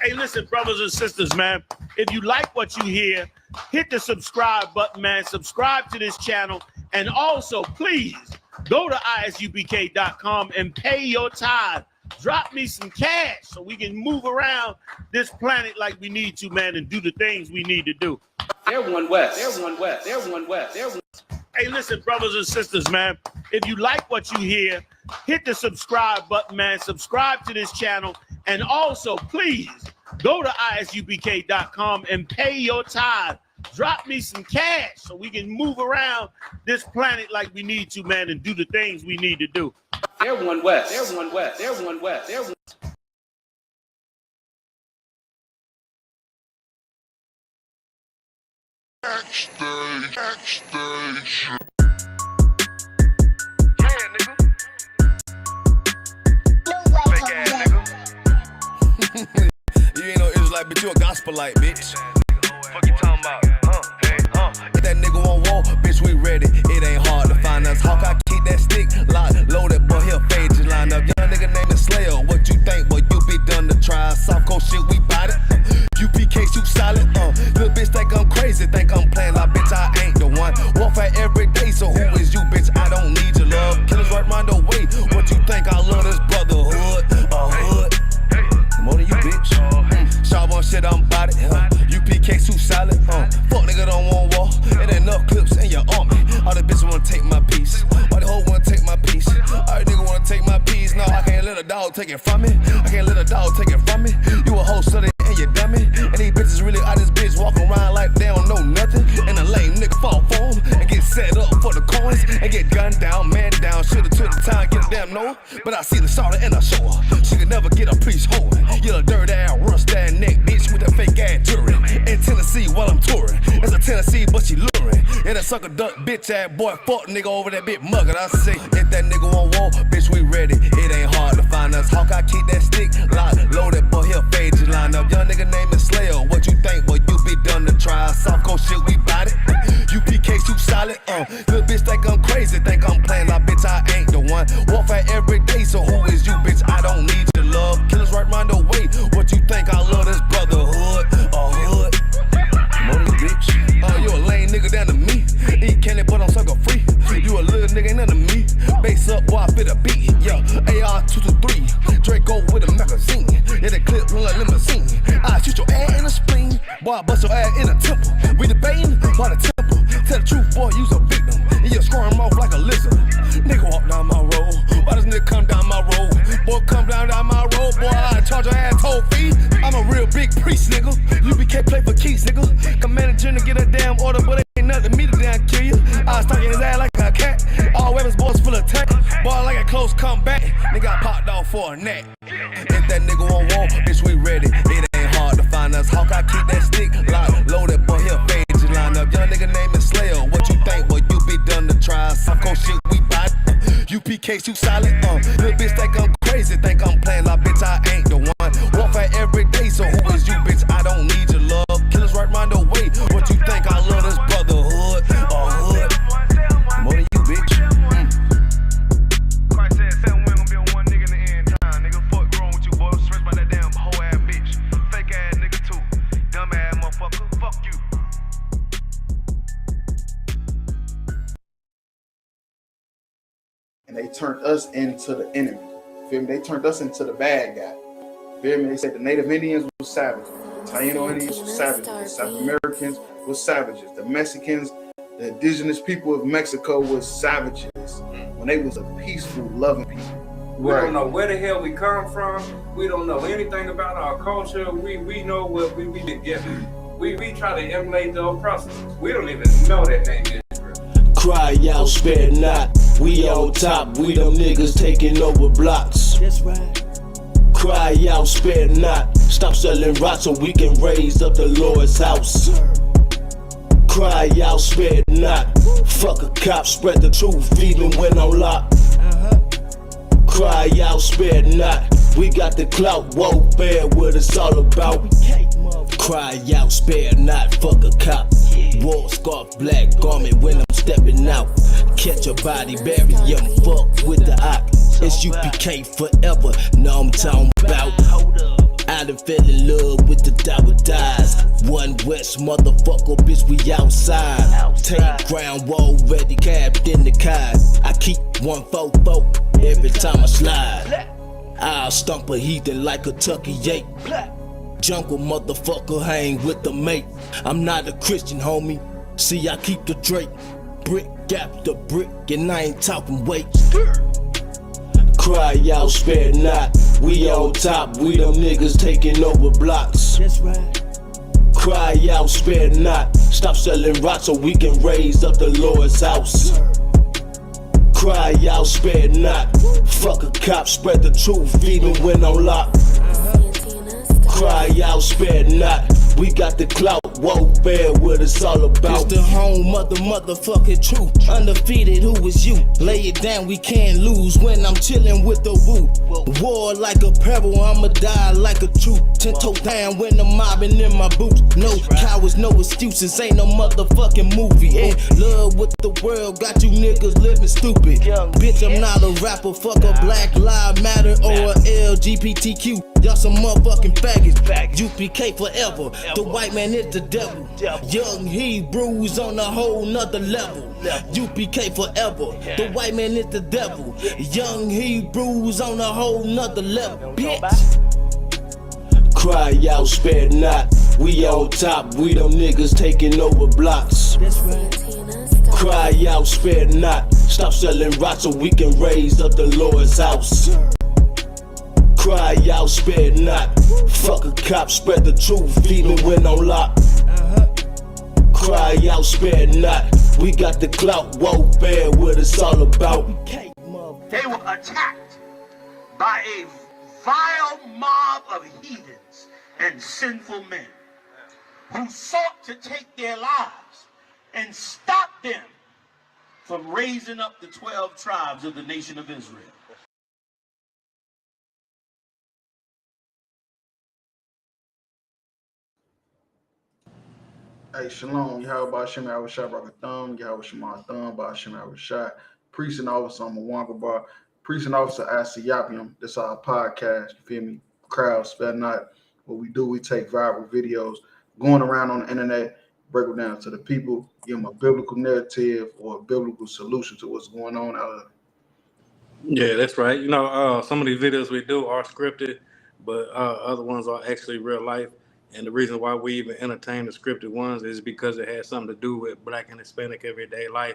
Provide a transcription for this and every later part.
Hey, listen, brothers and sisters, man. If you like what you hear, hit the subscribe button, man. Subscribe to this channel. And also, please, go to isupk.com and pay your tithe. Drop me some cash so we can move around this planet like we need to, man, and do the things we need to do. Everyone west. Everyone west. Everyone west. Everyone. Hey, listen, brothers and sisters, man. If you like what you hear, hit the subscribe button, man. Subscribe to this channel. And also, please, go to isupk.com and pay your tithe. Drop me some cash so we can move around this planet like we need to, man, and do the things we need to do. Everyone west. Everyone west. Everyone west. Everyone. Backstage. Yeah, nigga. Fake ass nigga. You ain't no Israelite, but you a gospelite, bitch. Fuck you talking about? If that nigga won't walk, bitch, we ready. It ain't hard to find us. Hawk, I keep that stick locked, loaded, boy, he'll fade just line up. Young nigga named Slayer, what you think, boy, you be done to try. Soft coast shit, we bout it. UPK shoot solid, little bitch think I'm crazy, think I'm playing like bitch, I ain't the one. Warfare every day, so who is you, bitch? I don't need your love. Killers right round the way, what you think? I love this brotherhood, hood. More than you, bitch. Sharp on shit, I'm bout it. UPK shoot solid, fuck nigga don't want war. It ain't enough clips in your army. All the bitches wanna take my piece. Why the hoe wanna take my piece? All the nigga wanna take my piece. No, I can't let a dog take it from me. I can't let a dog take it from me. You a hoe, study and you dummy. And these bitches really out this bitch walking around like they don't know nothing. And a lame nigga fall for them and get set up for the coins and get gunned down, man down. Should've took the time, get a damn no. But I see the shorter and I show her. She could never get a piece holding. You a dirt ass, rust ass neck bitch with that fake ass jewelry. In Tennessee while I'm touring. It's a Tennessee, but she luring. And that sucker duck bitch ass boy, fuck nigga over that bit muggin'. I say, if that nigga won't walk, bitch, we ready. It ain't hard to find us. Hawk, I keep that stick locked, loaded, boy, he'll fade just line up. Young nigga named Slayer, what you think, boy, you be done to try. Soft coast shit, we bout it. UPK shoot solid, little bitch think I'm crazy, think I'm playing like bitch, I ain't the one. Warfare every day, so who is you, bitch? I don't need your love. Killers right round the way, what you think? I love this brotherhood, hood. More than you, bitch. You a lame nigga down to me. Eat candy, but I'm sucker free. You a little nigga, ain't nothing to me. Base up, boy, I fit a beat. Yeah, AR-223. Draco with a magazine. Yeah, the clip look like limousine. I shoot your ass in the spleen. Boy, I bust your ass in the temple. We debating by the temple. Tell the truth, boy, you's a victim. And you squirm off like a lizard. Nigga walk down my road. Why does nigga come down my road? Boy, come down my road. Boy, I charge your ass toll fee. I'm a real big priest, nigga. UBK play for keys, nigga. Command the general get a damn order, but it ain't nothing to me to damn kill you. I stuck in his ass like a cat. All weapons, boys full of tech. Boy, like a close comeback. Nigga, I popped off for a neck. If that nigga won't walk, bitch, we ready. It ain't hard to find us. Hawk, I keep that stick locked, loaded, boy, he'll fade just line up. Young nigga named Slayer, what you think, boy, you be done to try. Soft coast shit, we bout it. UPK shoot solid, little bitch think I'm crazy, think I'm playing like bitch, I ain't the one. Warfare every day, so who is you, bitch? I don't need your love. Killers right round the way, what you think? I love this brotherhood, hood. More than you, bitch. Christ said 7 women gonna be on one nigga in the end time. Nigga, fuck wrong with you, boy. Stressed by that damn hoe ass bitch. Fake ass nigga too. Dumb ass motherfucker. Fuck you. And they turned us into the enemy. Feel me? They turned us into the bad guy. Feel me? They said the Native Indians were savages. The Taino Indians were savages. The South Americans were savages. The Mexicans, the indigenous people of Mexico was savages when they was a peaceful, loving people. We don't know where the hell we come from. We don't know anything about our culture. We know what we been given. We try to emulate the oppressors. We don't even know that name Israel. Cry out, spare not. We on top, we them niggas taking over blocks. That's right. Cry out, spare not. Stop selling rocks so we can raise up the Lord's house. Cry out, spare not. Fuck a cop, spread the truth even when I'm locked. Cry out, spare not. We got the clout, warfare, what it's all about. Cry out, spare not. Fuck a cop. War scarf, black garment when I'm stepping out. Catch a body, bury him, fuck with the op. It's UPK forever, know I'm talking about. I done fell in love with the dies. One West motherfucker, bitch, we outside. Tank ground wall ready, capped in the car. I keep 144 every time I slide. I'll stomp a heathen like a Tucky Yate. Jungle motherfucker hang with the mate. I'm not a Christian, homie. See, I keep the Drake. Brick gap the brick, and I ain't talking weight. Cry out, spare not. We on top, we them niggas taking over blocks. That's right. Cry out, spare not. Stop selling rocks so we can raise up the Lord's house. Cry out, spare not. Fuck a cop, spread the truth even when I'm locked. Cry out, spare not. We got the clout, won't bear what it's all about. It's the home of the motherfucking truth. Undefeated, who is you? Lay it down, we can't lose when I'm chilling with the woo. War like a pebble, I'ma die like a truth. 10 toes down when I'm mobbing in my boots. No cowards, no excuses, ain't no motherfucking movie. In love with the world, got you niggas living stupid. Bitch, I'm not a rapper, fuck a Black Lives Matter or a LGBTQ. Y'all some motherfucking faggots. UPK forever. The white man is the devil. Young Hebrews on a whole nother level. UPK forever. The white man is the devil. Young Hebrews on a whole nother level. Bitch. Cry out, spare not. We on top. We them niggas taking over blocks. Cry out, spare not. Stop selling rocks so we can raise up the Lord's house. Cry out, spare not. Fuck a cop, spread the truth even when I'm locked. Cry out, spare not. We got the clout, won't bear what it's all about. They were attacked by a vile mob of heathens and sinful men who sought to take their lives and stop them from raising up the 12 tribes of the nation of Israel. Hey, shalom. Yahweh Shem Shah Brakathum. Yahweh Shema Thumb. Ba Shem Shah. Priest and Officer Mwanga Bar. Priest and Officer Asiyapium. This is our podcast. You feel me? Crowd, spell not. What we do, we take viral videos going around on the internet, break them down to the people, give them a biblical narrative or a biblical solution to what's going on out of it. Yeah, that's right. You know, some of these videos we do are scripted, but other ones are actually real life. And the reason why we even entertain the scripted ones is because it has something to do with Black and Hispanic everyday life.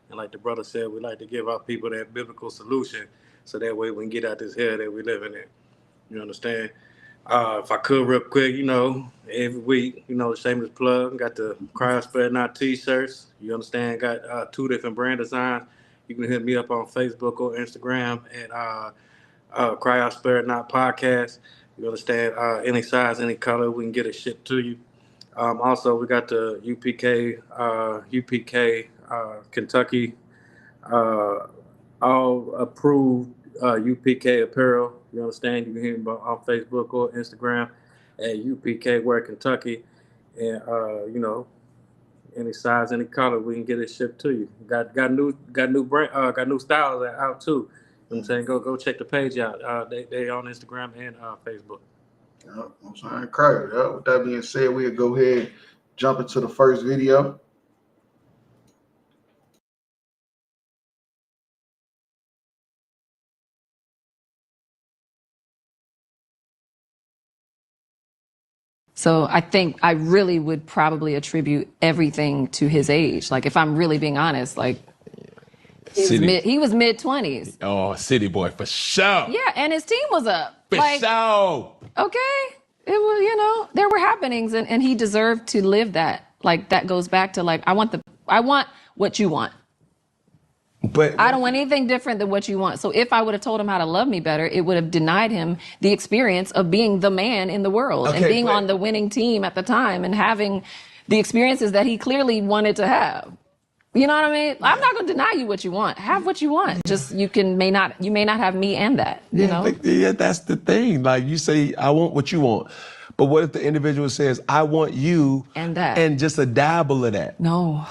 And like the brother said, we like to give our people that biblical solution so that way we can get out this hell that we living in. You understand? If I could real quick, you know, every week, you know, shameless plug, got the Cry Out Spare Not t-shirts. You understand? Got 2 different brand designs. You can hit me up on Facebook or Instagram at Cry Out Spare Not Podcast. You understand? Any size, any color, we can get it shipped to you. Also, we got the UPK Kentucky all approved UPK apparel. You understand? You can hit me on Facebook or Instagram at UPK Wear Kentucky, and you know, any size, any color, we can get it shipped to you. Got new brand, got new styles out too. You know what I'm saying? Go check the page out. They on Instagram and Facebook. Yep, I'm saying crazy. Yep. With that being said, we'll go ahead and jump into the first video. So I think I really would probably attribute everything to his age. Like, if I'm really being honest, like, he was mid-20s. Oh, city boy, for sure. Yeah, and his team was up. For sure. Okay. It was, you know, there were happenings, and he deserved to live that. Like, that goes back to, like, I want what you want. But I don't want anything different than what you want. So if I would have told him how to love me better, it would have denied him the experience of being the man in the world and being on the winning team at the time and having the experiences that he clearly wanted to have. You know what I mean? I'm not going to deny you what you want. Have what you want. Just you may not have me and that. You know? Yeah, that's the thing. Like, you say, I want what you want. But what if the individual says, I want you and that, and just a dabble of that? No.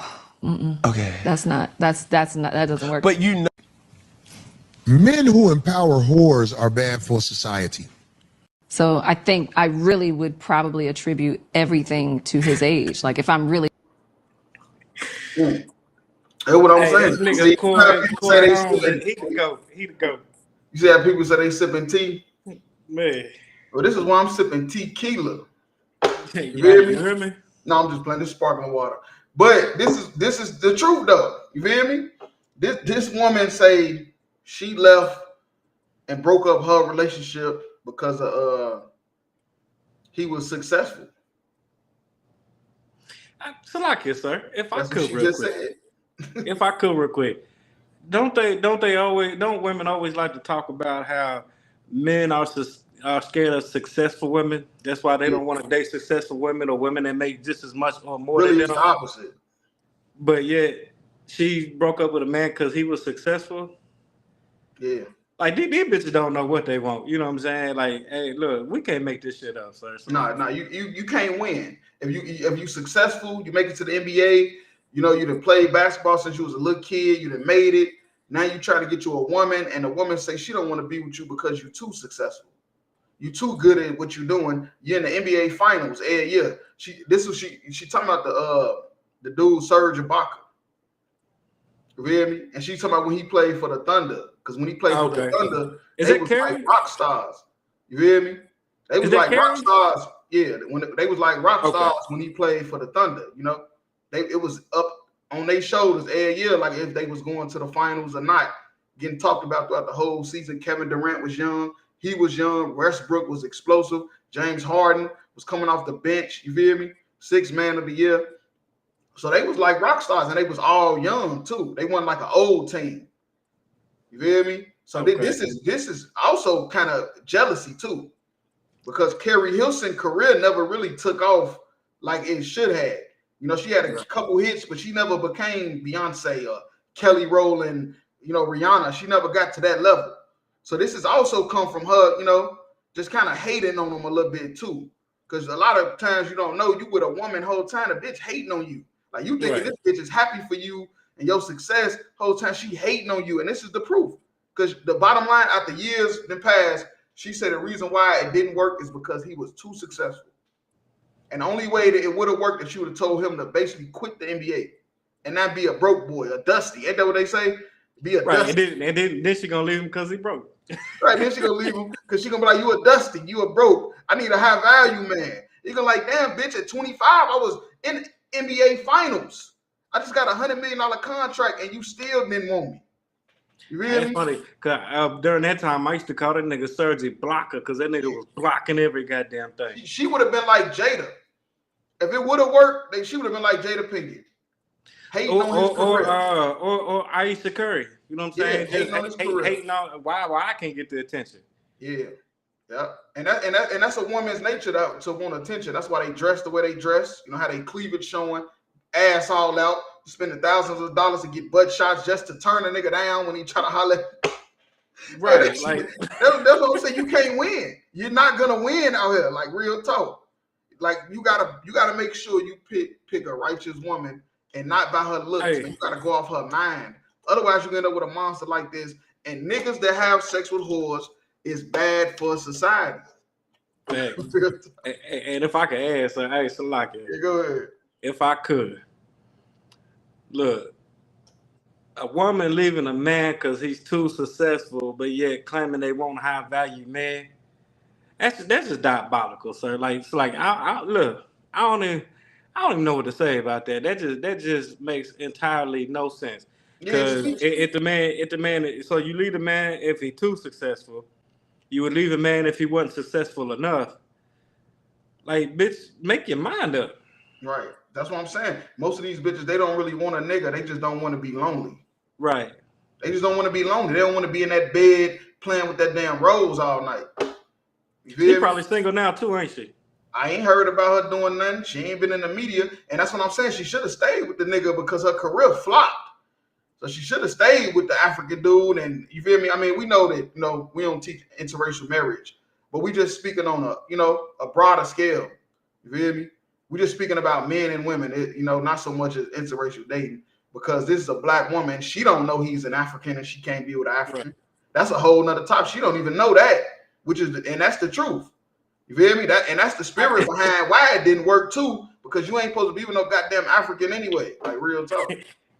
Okay. That doesn't work. But you know, men who empower whores are bad for society. So I think I really would probably attribute everything to his age. Like if I'm really. That's what I'm Hey, saying. this nigga See, you have people say they Home, man, sipping. he could go. He could go. You see how people say they sipping tea? Man. Well, this is why I'm sipping tequila. Hey, You hear me? You hear me? No, I'm just playing this sparkling water. But this is the truth though. You feel me? This woman say she left and broke up her relationship because of he was successful. So like it, sir. If I That's what could she real just quick. said. If I could real quick. Don't women always like to talk about how men are scared of successful women? That's why they don't want to date successful women or women that make just as much or more Really, than it's them. the opposite. But yet she broke up with a man because he was successful. Yeah. Like these bitches don't know what they want. You know what I'm saying? Like, hey, look, we can't make this shit up, sir. So No, you can't win. If you successful, you make it to the NBA. You know, you done played basketball since you was a little kid. You done made it. Now you try to get you a woman, and the woman say she don't want to be with you because you're too successful. You too good at what you're doing. You're in the NBA finals every year. She talking about the dude Serge Ibaka. You feel me? And she talking about when he played for the Thunder. Because when he played for the Thunder, they was like rock stars. You feel me? They was like rock stars. Yeah, when they was like rock stars when he played for the Thunder. You know, it was up on their shoulders every year, like if they was going to the finals or not. Getting talked about throughout the whole season. Kevin Durant was young. He was young. Westbrook was explosive. James Harden was coming off the bench. You feel me? 6th man of the year. So they was like rock stars, and they was all young too. They weren't like an old team. You feel me? So this is also kind of jealousy too, because Carrie Hilson's career never really took off like it should have. You know, she had a couple hits, but she never became Beyonce or Kelly Rowland, you know, Rihanna. She never got to that level. So this has also come from her, you know, just kind of hating on them a little bit too. Because a lot of times you don't know, you with a woman whole time, the bitch hating on you. Like you thinking this bitch is happy for you and your success, whole time she hating on you. And this is the proof. Because the bottom line, after years in the past, she said the reason why it didn't work is because he was too successful. And the only way that it would have worked is she would have told him to basically quit the NBA and not be a broke boy, a dusty. Ain't that what they say? Be a dusty. And then she gonna leave him because he broke. Right, then she gonna leave him because she gonna be like, you a dusty, you a broke. I need a high value man. You gonna like, damn, bitch, at 25, I was in NBA finals. I just got $100 million contract and you still didn't want me. You feel me? That's funny, because during that time, I used to call that nigga Serge Blocker because that nigga was blocking every goddamn thing. She would have been like Jada. If it would have worked, she would have been like Jada Pinkett. Hating on his career. Or Aisha Curry. You know what I'm saying? Hating on his career. Hating on why I can't get the attention. Yeah. Yeah. And that's a woman's nature to want attention. That's why they dress the way they dress. You know how they cleavage showing, ass all out, spending thousands of dollars to get butt shots just to turn a nigga down when he try to holler. Right. That's what I'm saying. You can't win. You're not gonna win out here. Like real talk. Like you gotta make sure you pick a righteous woman and not by her looks. Hey. You gotta go off her mind. Otherwise, you end up with a monster like this. And niggas that have sex with whores is bad for society. Hey. And if I could ask, so like it. Yeah, go ahead. If I could, look, a woman leaving a man because he's too successful, but yet claiming they want a high value man. That's just diabolical, sir. I don't even know what to say about that. That just makes entirely no sense. Because if the man, so you leave the man if he's too successful, you would leave a man if he wasn't successful enough. Like, bitch, make your mind up. Right. That's what I'm saying. Most of these bitches, they don't really want a nigga. They just don't want to be lonely. Right. They just don't want to be lonely. They don't want to be in that bed playing with that damn rose all night. She's probably single now too, ain't she? I ain't heard about her doing nothing. She ain't been in the media. And that's what I'm saying. She should have stayed with the nigga because her career flopped. So she should have stayed with the African dude. And you feel me? I mean, we know that, you know, we don't teach interracial marriage, but we just speaking on a broader scale. You feel me? We just speaking about men and women, not so much as interracial dating, because this is a black woman. She don't know he's an African and she can't be with an African. Right. That's a whole nother topic. She don't even know that, and that's the truth. You feel me? That's the spirit behind why it didn't work too, because you ain't supposed to be with no goddamn African anyway. Like real talk.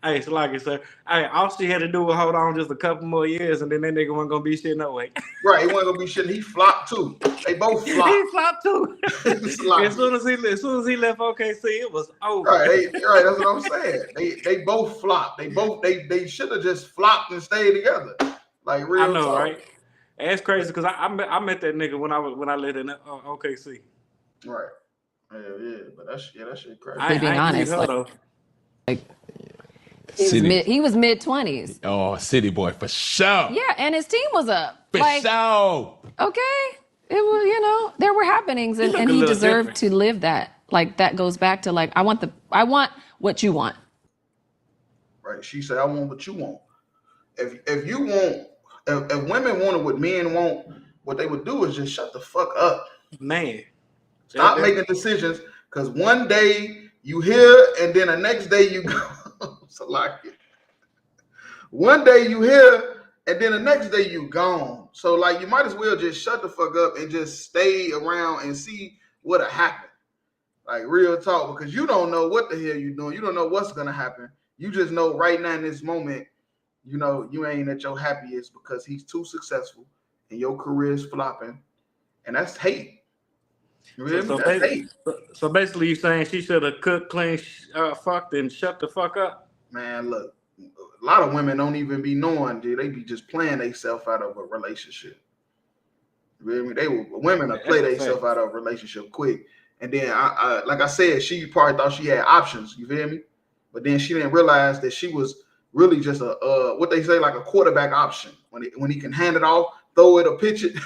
Hey, it's like it, sir. Hey, all she had to do was hold on just a couple more years, and then that nigga wasn't gonna be shit no way. Right, he wasn't gonna be shit. He flopped too. They both flopped. He flopped too. As soon as he left OKC, it was over. Right, that's what I'm saying. They both flopped. They should have just flopped and stayed together. Like real I know, talk. right? And it's crazy because I met that nigga when I lived in OKC. Right. Yeah, but that shit crazy. I being honest, he was mid-20s. Oh, city boy for sure. Yeah, and his team was up. For sure. Okay, it was, there were happenings, and he deserved to live that. Like that goes back to like I want what you want. Right. She said, "I want what you want." If you want, if women wanted what men want, what they would do is just shut the fuck up, man. Stop making decisions, because one day you hear and then the next day you go. So like it. One day you hear and then the next day you gone. So like you might as well just shut the fuck up and just stay around and see what'll happen. Like real talk, because you don't know what the hell you're doing. You don't know what's gonna happen. You just know right now in this moment, you ain't at your happiest because he's too successful and your career is flopping, and that's hate. So basically, you're saying she should have cooked, clean, fucked, and shut the fuck up. Man, look, a lot of women don't even be knowing, dude. They be just playing themselves out of a relationship. You feel me? Women will play themselves out of a relationship quick, and then like I said, she probably thought she had options. You feel me? But then she didn't realize that she was really just a what they say, like a quarterback option. When he can hand it off, throw it, or pitch it.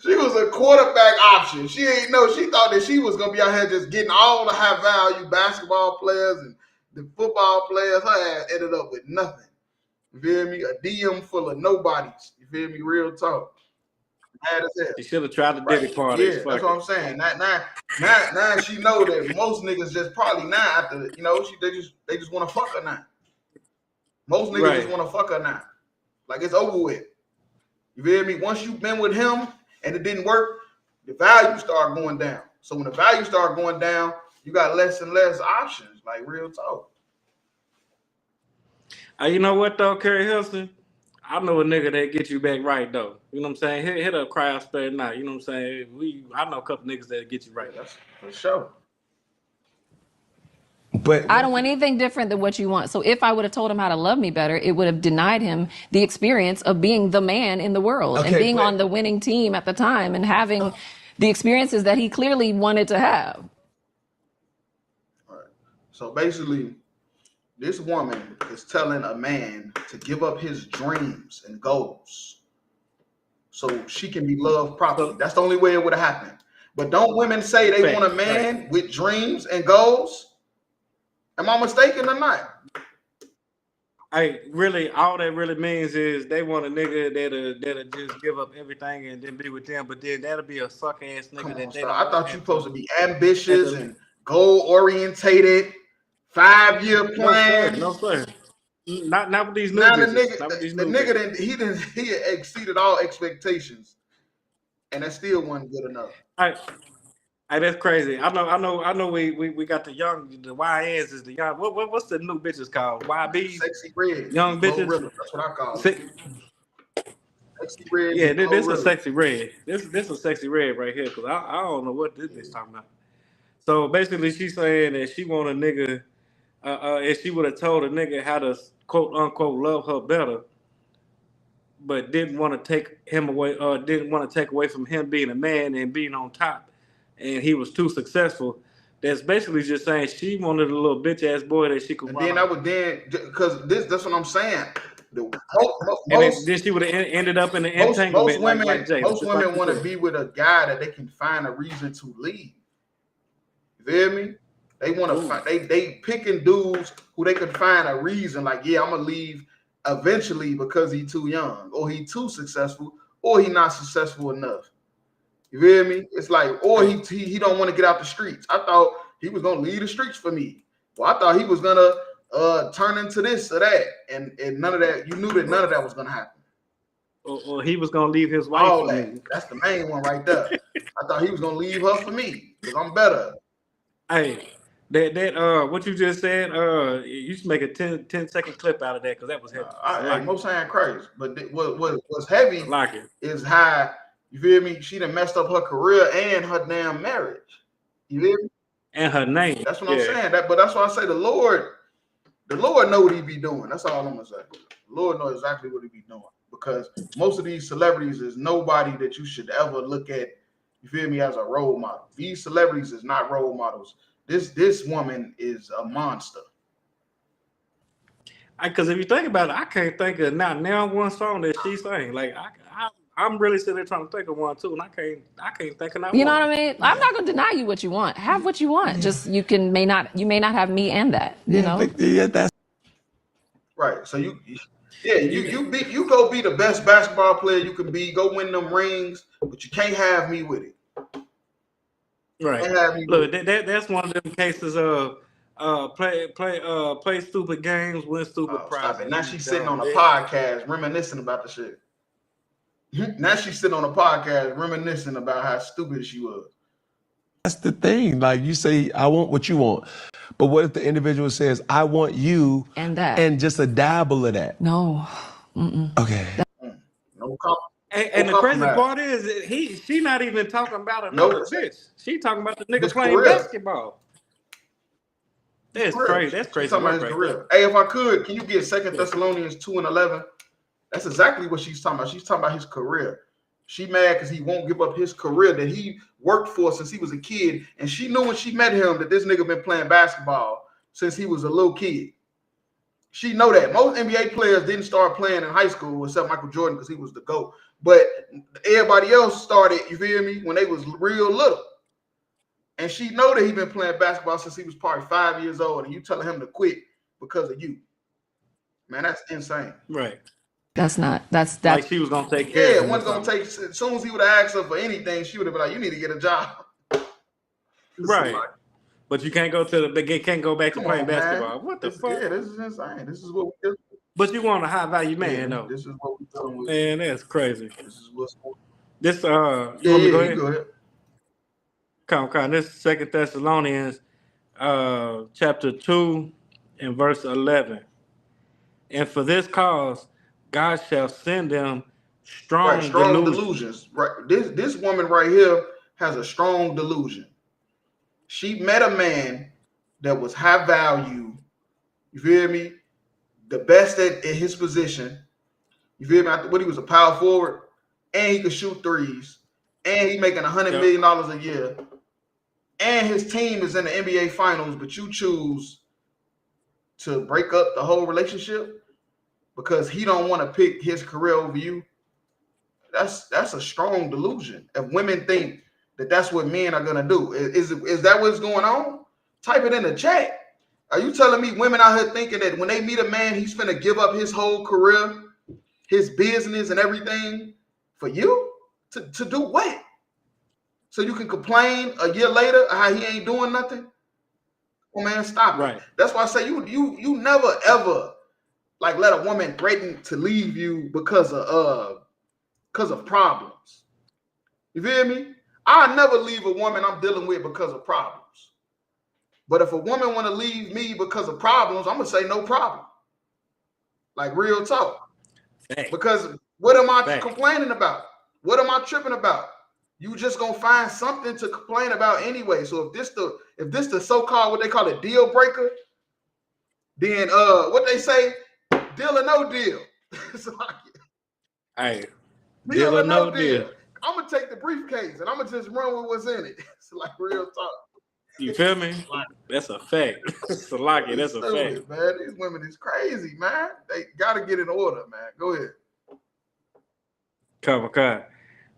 She was a quarterback option. She ain't know. She thought that she was gonna be out here just getting all the high value basketball players and the football players. Her ass ended up with nothing. You feel me? A DM full of nobodies. You feel me? Real talk. Mad as hell. She should have tried to dedicate party. Yeah, that's what I'm saying. Now she know that most niggas just probably now after they just want to fuck her now. Most niggas just want to fuck her now. Like it's over with. You feel me? Once you've been with him and it didn't work, the value start going down. So when the value start going down, you got less and less options. Like real talk. You know what though, Kerry Hilson? I know a nigga that get you back right though. You know what I'm saying? Hit a cry out spare night. You know what I'm saying? I know a couple niggas that get you right. That's for sure. But I don't want anything different than what you want. So if I would have told him how to love me better, it would have denied him the experience of being the man in the world and being on the winning team at the time and having the experiences that he clearly wanted to have. All right. So basically, this woman is telling a man to give up his dreams and goals so she can be loved properly. That's the only way it would have happened. But don't women say they want a man with dreams and goals? Am I mistaken or not? All that really means is they want a nigga that'll just give up everything and then be with them, but then that'll be a suck ass nigga that they don't. I thought you supposed to be ambitious and goal orientated, 5-year plan. No sir. Not with these new bitches. The nigga he exceeded all expectations, and that still wasn't good enough. Hey, that's crazy. I know. We got the YNs is the young. What's the new bitches called? YB. Sexy red. Young bitches. That's what I call it. Sexy red. Yeah, this is sexy red. This is sexy red right here because I don't know what this bitch talking about. So basically, she's saying that she want a nigga. If she would have told a nigga how to quote unquote love her better, but didn't want to take him away, didn't want to take away from him being a man and being on top. And he was too successful. That's basically just saying she wanted a little bitch ass boy that she could. And then because that's what I'm saying. Then she would have ended up in the entanglement. Most women want to be with a guy that they can find a reason to leave. You feel me? They want to find. They picking dudes who they could find a reason. Like, yeah, I'm gonna leave eventually because he's too young, or he too successful, or he not successful enough. You feel me? It's like, or he don't want to get out the streets. I thought he was gonna leave the streets for me. Well, I thought he was gonna turn into this or that, and none of that. You knew that none of that was gonna happen. Or he was gonna leave his wife All for that. me. That's the main one right there. I thought he was gonna leave her for me because I'm better. Hey, that what you just said, you should make a 10-second clip out of that because that was heavy. Most ain't crazy, but what's heavy like it. is how, you feel me? She done messed up her career and her damn marriage. You feel me? And her name. That's what I'm saying. But that's why I say the Lord know what he be doing. That's all I'm gonna say. The Lord knows exactly what he be doing, because most of these celebrities is nobody that you should ever look at, you feel me, as a role model. These celebrities is not role models. This woman is a monster. Because if you think about it, I can't think of now one song that she sang. Like I'm really sitting there trying to think of one too, and I can't think of that. You know what I mean? I'm not gonna deny you what you want. Have what you want. Just you may not have me and that. You know? That's right. So you go be the best basketball player you can be. Go win them rings, but you can't have me with it. Right. Look, that's one of them cases of play stupid games, win stupid prizes. Stop it. Now she's sitting on a podcast reminiscing about the shit. Now she's sitting on a podcast reminiscing about how stupid she was. That's the thing. Like, you say, I want what you want. But what if the individual says, I want you and that, and just a dabble of that? No. Okay. No And the crazy part is she not even talking about another bitch. She talking about the nigga playing basketball. That's crazy. That's crazy. Talking about his career. Hey, if I could, can you get 2 Thessalonians 2:11? That's exactly what she's talking about. She's talking about his career. She mad because he won't give up his career that he worked for since he was a kid. And she knew when she met him that this nigga been playing basketball since he was a little kid. She know that. Most NBA players didn't start playing in high school except Michael Jordan because he was the GOAT. But everybody else started, you feel me, when they was real little. And she know that he been playing basketball since he was probably 5 years old, and you telling him to quit because of you. Man, that's insane. Right. That's like she was gonna take care of him. One's gonna take, as soon as he would have asked her for anything, she would have been like, you need to get a job. Right. But you can't go back to playing basketball. What the fuck? Yeah, this is insane. This is what we do. But you want a high value man, though. This is what we're dealing with. Man, that's crazy. This is what's going on. This go ahead. Come. This 2 Thessalonians chapter 2 and verse 11. And for this cause God shall send them strong delusions. Right. This woman right here has a strong delusion. She met a man that was high value. You feel me? The best at his position. You feel me? What, he was a power forward, and he could shoot threes, and he making $100 million a year, and his team is in the NBA Finals. But you choose to break up the whole relationship because he don't want to pick his career over you. That's a strong delusion. If women think that that's what men are gonna do, is that what's going on? Type it in the chat. Are you telling me women out here thinking that when they meet a man, he's finna give up his whole career, his business and everything for you? To do what? So you can complain a year later how he ain't doing nothing? Oh man, stop it. That's why I say you never ever like let a woman threaten to leave you because of problems. You feel me? I never leave a woman I'm dealing with because of problems. But if a woman want to leave me because of problems, I'm gonna say no problem. Like real talk. Because what am I complaining about? What am I tripping about? You just gonna find something to complain about anyway. So if this the so-called what they call a deal breaker, then what they say, deal or no deal. It's like, hey, deal or no deal. I'm gonna take the briefcase and I'm gonna just run with what's in it. It's like real talk. You feel me? That's a fact. It's a locket. That's a fact. Man, these women is crazy, man. They gotta get in order, man. Go ahead. Come on.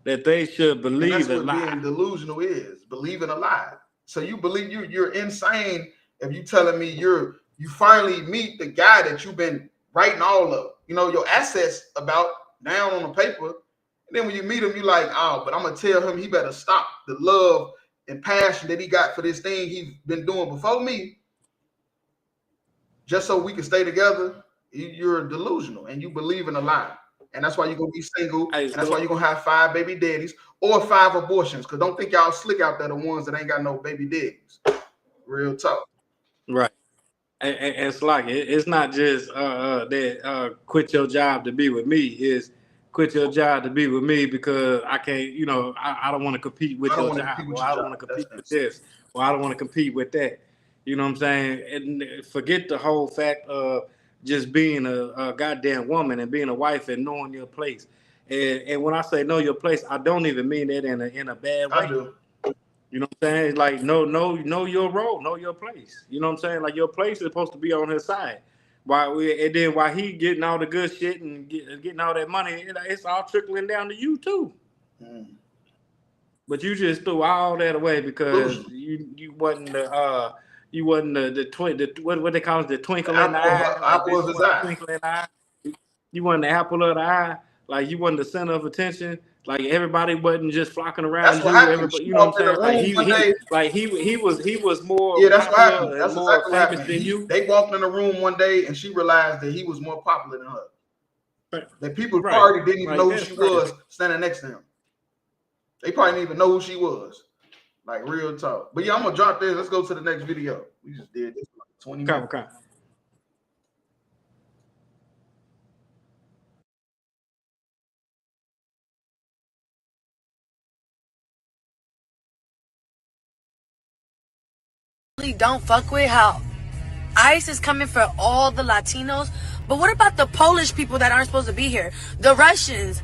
That they should believe a lie. Being delusional is believing a lie. So you believe you're insane if you telling me you finally meet the guy that you've been writing all of, your assets about down on the paper. And then when you meet him, you like, oh, but I'm gonna tell him he better stop the love and passion that he got for this thing he's been doing before me. just so we can stay together, you're delusional and you believe in a lie. And that's why you're gonna be single, and that's why you're gonna have 5 baby daddies or 5 abortions. Cause don't think y'all slick out there the ones that ain't got no baby daddies. Real talk. Right. And it's like it's not just that quit your job to be with me. It's quit your job to be with me because I can't, you know, I don't want to compete with your job, or I don't want to compete with this, or I don't want to compete with that. You know what I'm saying? And forget the whole fact of just being a goddamn woman and being a wife and knowing your place. And when I say know your place, I don't even mean that in a bad way. I do. You know what I'm saying? Like, know your role, know your place. You know what I'm saying? Like, your place is supposed to be on his side. While he getting all the good shit and getting all that money, it's all trickling down to you too. But you just threw all that away because you wasn't the what they call it, the twinkle in the eye. Apple of his eye. Twinkle in the eye. You wasn't the apple of the eye. Like, you wasn't the center of attention. Like, everybody wasn't just flocking around you. Everybody, you know what I'm saying? He was more popular and more famous than you. They walked in the room one day and she realized that he was more popular than her. Right. That people probably didn't even know who she was standing next to him. They probably didn't even know who she was. Like, real talk. But yeah, I'm gonna drop this. Let's go to the next video. We just did this for like 20 minutes. Okay. Don't fuck with how ICE is coming for all the Latinos, but what about the Polish people that aren't supposed to be here? The Russians.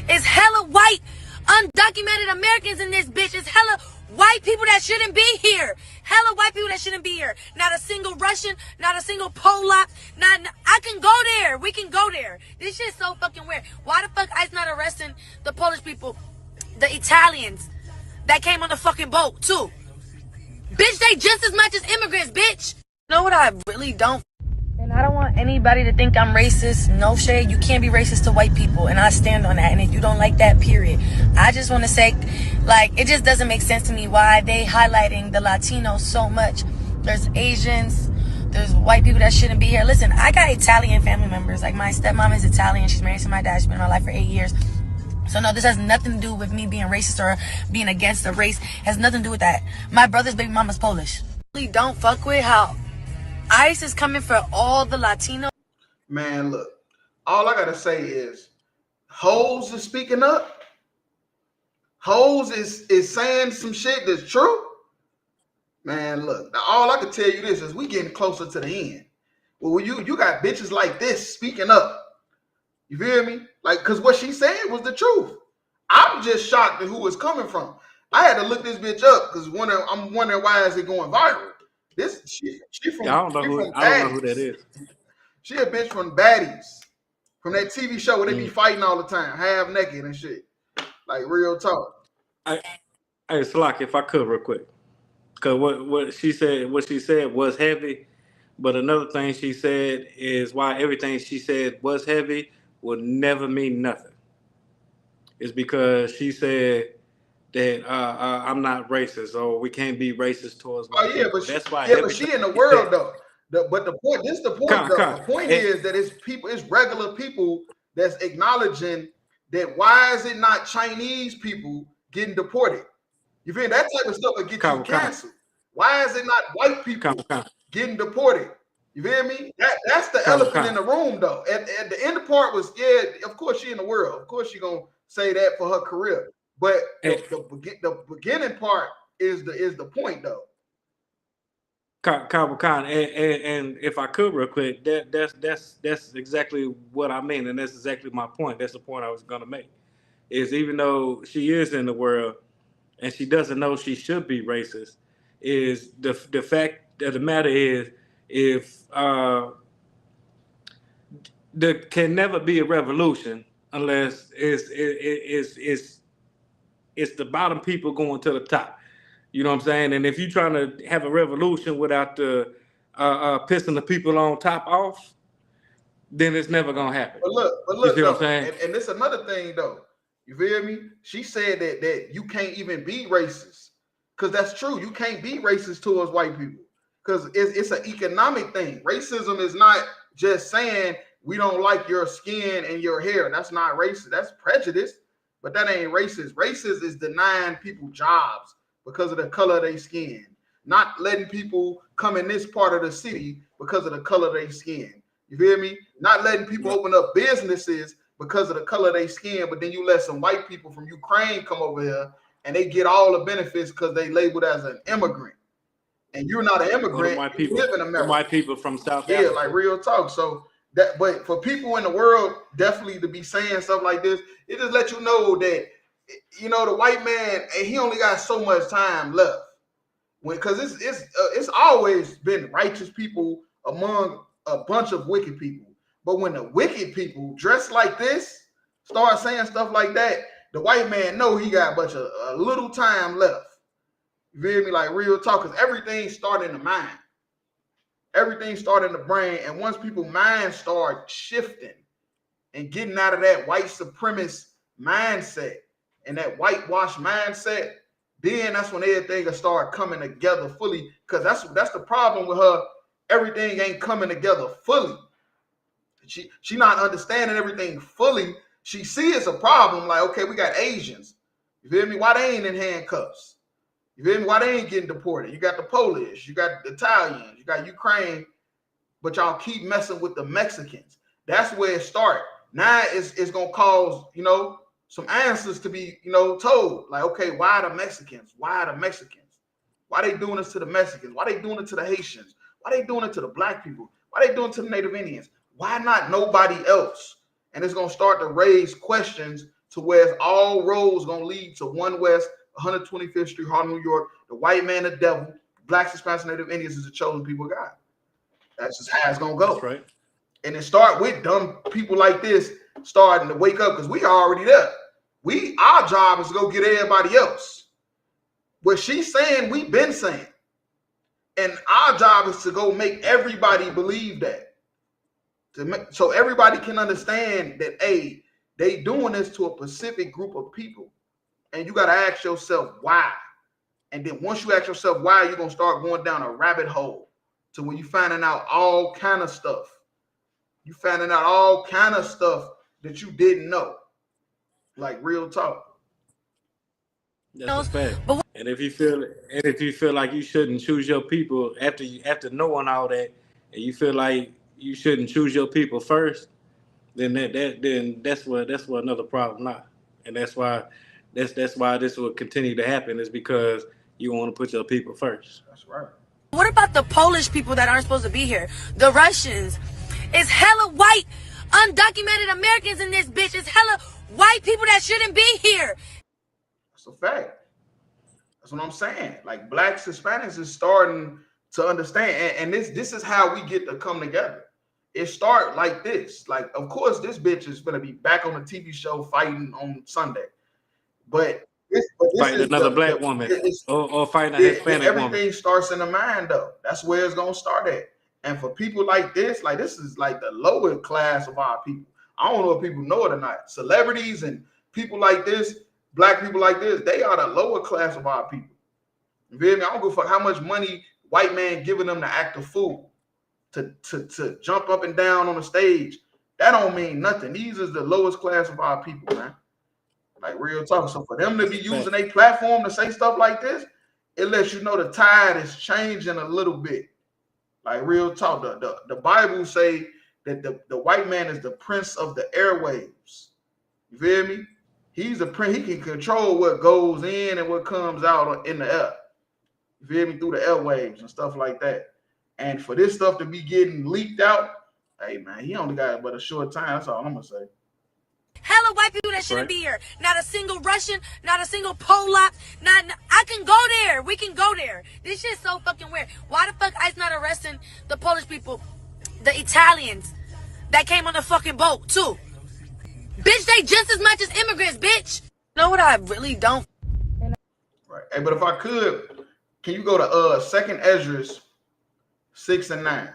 It's hella white, undocumented Americans in this bitch. It's hella white people that shouldn't be here. Hella white people that shouldn't be here. Not a single Russian, not a single Polak. I can go there. We can go there. This shit's so fucking weird. Why the fuck ICE not arresting the Polish people, the Italians that came on the fucking boat too? Bitch, they just as much as immigrants, bitch. You know what I really don't? And I don't want anybody to think I'm racist. No shade. You can't be racist to white people. And I stand on that. And if you don't like that, period. I just want to say, like, it just doesn't make sense to me why they highlighting the Latinos so much. There's Asians. There's white people that shouldn't be here. Listen, I got Italian family members. Like, my stepmom is Italian. She's married to my dad. She's been in my life for 8 years. So no, this has nothing to do with me being racist or being against the race. It has nothing to do with that. My brother's baby mama's Polish. Really don't fuck with how ICE is coming for all the Latinos. Man, look, all I gotta say is Hoes is speaking up. Hoes is saying some shit that's true. Man, look, now all I can tell you this is we getting closer to the end. Well, you got bitches like this speaking up. You feel me? Like, because what she said was the truth. I'm just shocked at who it's coming from. I had to look this bitch up because I'm wondering why is it going viral. This she from I don't know who that is. She a bitch from Baddies, from that TV show where they be fighting all the time, half naked and shit. Like, real talk. Hey, Slock, if I could real quick, because what she said was heavy, but another thing she said is why everything she said was heavy will never mean nothing. It's because she said that I'm not racist, or we can't be racist towards white people. But that's why. Yeah, but she in the world though. But the point, this is the point though. The point is that it's regular people that's acknowledging that why is it not Chinese people getting deported? You feel that type of stuff will get you canceled. Why is it not white people getting deported? You feel me? That's the elephant in the room, though. At the end of part was, yeah, of course she in the world. Of course she gonna say that for her career. But the beginning part is the point, though. And if I could real quick, that's exactly what I mean, and that's exactly my point. That's the point I was gonna make. Is even though she is in the world and she doesn't know she should be racist, is the fact of the matter is, if there can never be a revolution unless it's the bottom people going to the top. You know what I'm saying? And if you're trying to have a revolution without the pissing the people on top off, then it's never gonna happen. But look, you see what I'm saying? And this another thing though. You feel me? She said that you can't even be racist. Because that's true. You can't be racist towards white people. because it's an economic thing. Racism is not just saying we don't like your skin and your hair. That's not racist. That's prejudice, but that ain't racist. Racist is denying people jobs because of the color of their skin, not letting people come in this part of the city because of the color of their skin. You feel me? Not letting people open up businesses because of the color of their skin, but then you let some white people from Ukraine come over here and they get all the benefits because they labeled as an immigrant. And you're not an immigrant, you live in America. White people from South Africa. Africa. Like real talk. So that, but for people in the world definitely to be saying stuff like this, it just let you know that, you know, the white man, and he only got so much time left. Because it's always been righteous people among a bunch of wicked people. But when the wicked people dress like this, start saying stuff like that, the white man know he got a little time left. You feel me? Like real talk, because everything started in the mind. Everything started in the brain. And once people's minds start shifting and getting out of that white supremacist mindset and that whitewash mindset, then that's when everything will start coming together fully. Because that's the problem with her. Everything ain't coming together fully. She not understanding everything fully. She sees a problem like, okay, we got Asians. You feel me? Why they ain't in handcuffs? You feel me? Why they ain't getting deported? You got the Polish, you got the Italians, you got Ukraine, but y'all keep messing with the Mexicans. That's where it started. Now it's gonna cause, you know, some answers to be, you know, told. Like, okay, why the Mexicans? Why the Mexicans? Why they doing this to the Mexicans? Why they doing it to the Haitians? Why they doing it to the black people? Why they doing it to the Native Indians? Why not nobody else? And it's gonna start to raise questions to where all roads gonna lead to One West, 125th Street, Harlem, New York. The white man, the devil, blacks, Hispanics, Native Indians is the chosen people of God. That's just how it's gonna go. That's right. And it start with dumb people like this starting to wake up, because we are already there. Our job is to go get everybody else. What she's saying, we've been saying. And our job is to go make everybody believe that. So everybody can understand that, hey, they doing this to a specific group of people. And you got to ask yourself why. And then once you ask yourself why, you're going to start going down a rabbit hole to when you're finding out all kind of stuff. You finding out all kind of stuff that you didn't know. Like real talk. That's a fact. And if you feel like you shouldn't choose your people after knowing all that, and you feel like you shouldn't choose your people first, then that's what another problem not. And that's why this will continue to happen, is because you want to put your people first. That's right. What about the Polish people that aren't supposed to be here? The Russians? It's hella white, undocumented Americans in this bitch. It's hella white people that shouldn't be here. That's a fact. That's what I'm saying. Like blacks, Hispanics is starting to understand. And this is how we get to come together. It start like this. Like, of course, this bitch is going to be back on the TV show fighting on Sunday. But this fighting another black woman or fighting a Hispanic woman. Everything starts in the mind, though. That's where it's going to start at. And for people like this is like the lower class of our people. I don't know if people know it or not. Celebrities and people like this, black people like this, they are the lower class of our people. You feel me? I don't give a fuck how much money white man giving them to act a fool, to jump up and down on the stage. That don't mean nothing. These is the lowest class of our people, man. Like real talk. So for them to be using a platform to say stuff like this, it lets you know the tide is changing a little bit. Like real talk. The Bible say that the white man is the prince of the airwaves. You feel me? He's the prince. He can control what goes in and what comes out in the air. You feel me? Through the airwaves and stuff like that. And for this stuff to be getting leaked out, hey man, he only got but a short time. That's all I'm gonna say. Hella white people that shouldn't be here. Not a single Russian, not a single Polak. I can go there. We can go there. This shit's so fucking weird. Why the fuck ICE not arresting the Polish people, the Italians that came on the fucking boat too? Bitch, they just as much as immigrants, bitch. You know what I really don't? Right. Hey, but if I could, can you go to 2nd Esdras 6 and 9?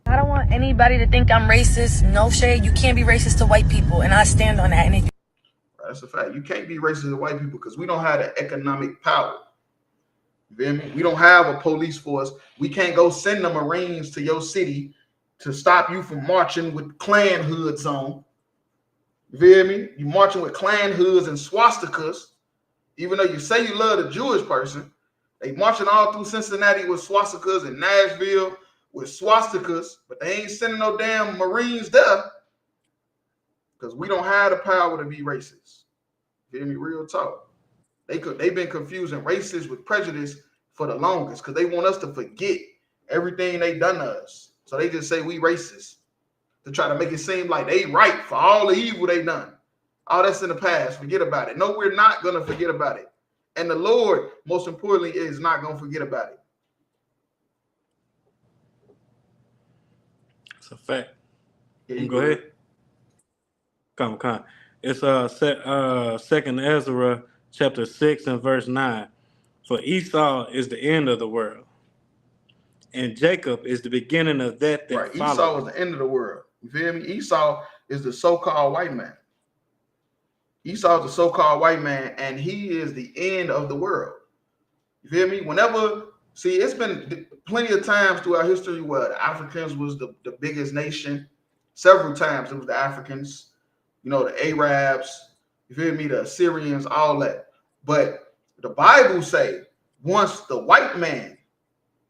I don't want anybody to think I'm racist. No shade. You can't be racist to white people, and I stand on that. And That's a fact. You can't be racist to white people because we don't have the economic power You feel me? We don't have a police force. We can't go send the Marines to your city to stop you from marching with Klan hoods on. You feel me? You marching with Klan hoods and swastikas, even though you say you love the Jewish person. They marching all through Cincinnati with swastikas and Nashville with swastikas, but they ain't sending no damn Marines there because we don't have the power to be racist. You feel me? Real talk. They've been confusing racist with prejudice for the longest because they want us to forget everything they done to us. So they just say we racist to try to make it seem like they right for all the evil they done. All that's in the past. Forget about it. No, we're not going to forget about it. And the Lord, most importantly, is not going to forget about it. It's a fact. Yeah, Go ahead. Come. It's Second Ezra chapter 6 and verse 9. For Esau is the end of the world, and Jacob is the beginning of that right. follows. Esau is the end of the world. You feel me? Esau is the so-called white man. Esau is the so-called white man, and he is the end of the world. You feel me? It's been plenty of times throughout history where the Africans was the biggest nation. Several times it was the Africans, the Arabs, you feel me? The Assyrians, all that. But the Bible say once the white man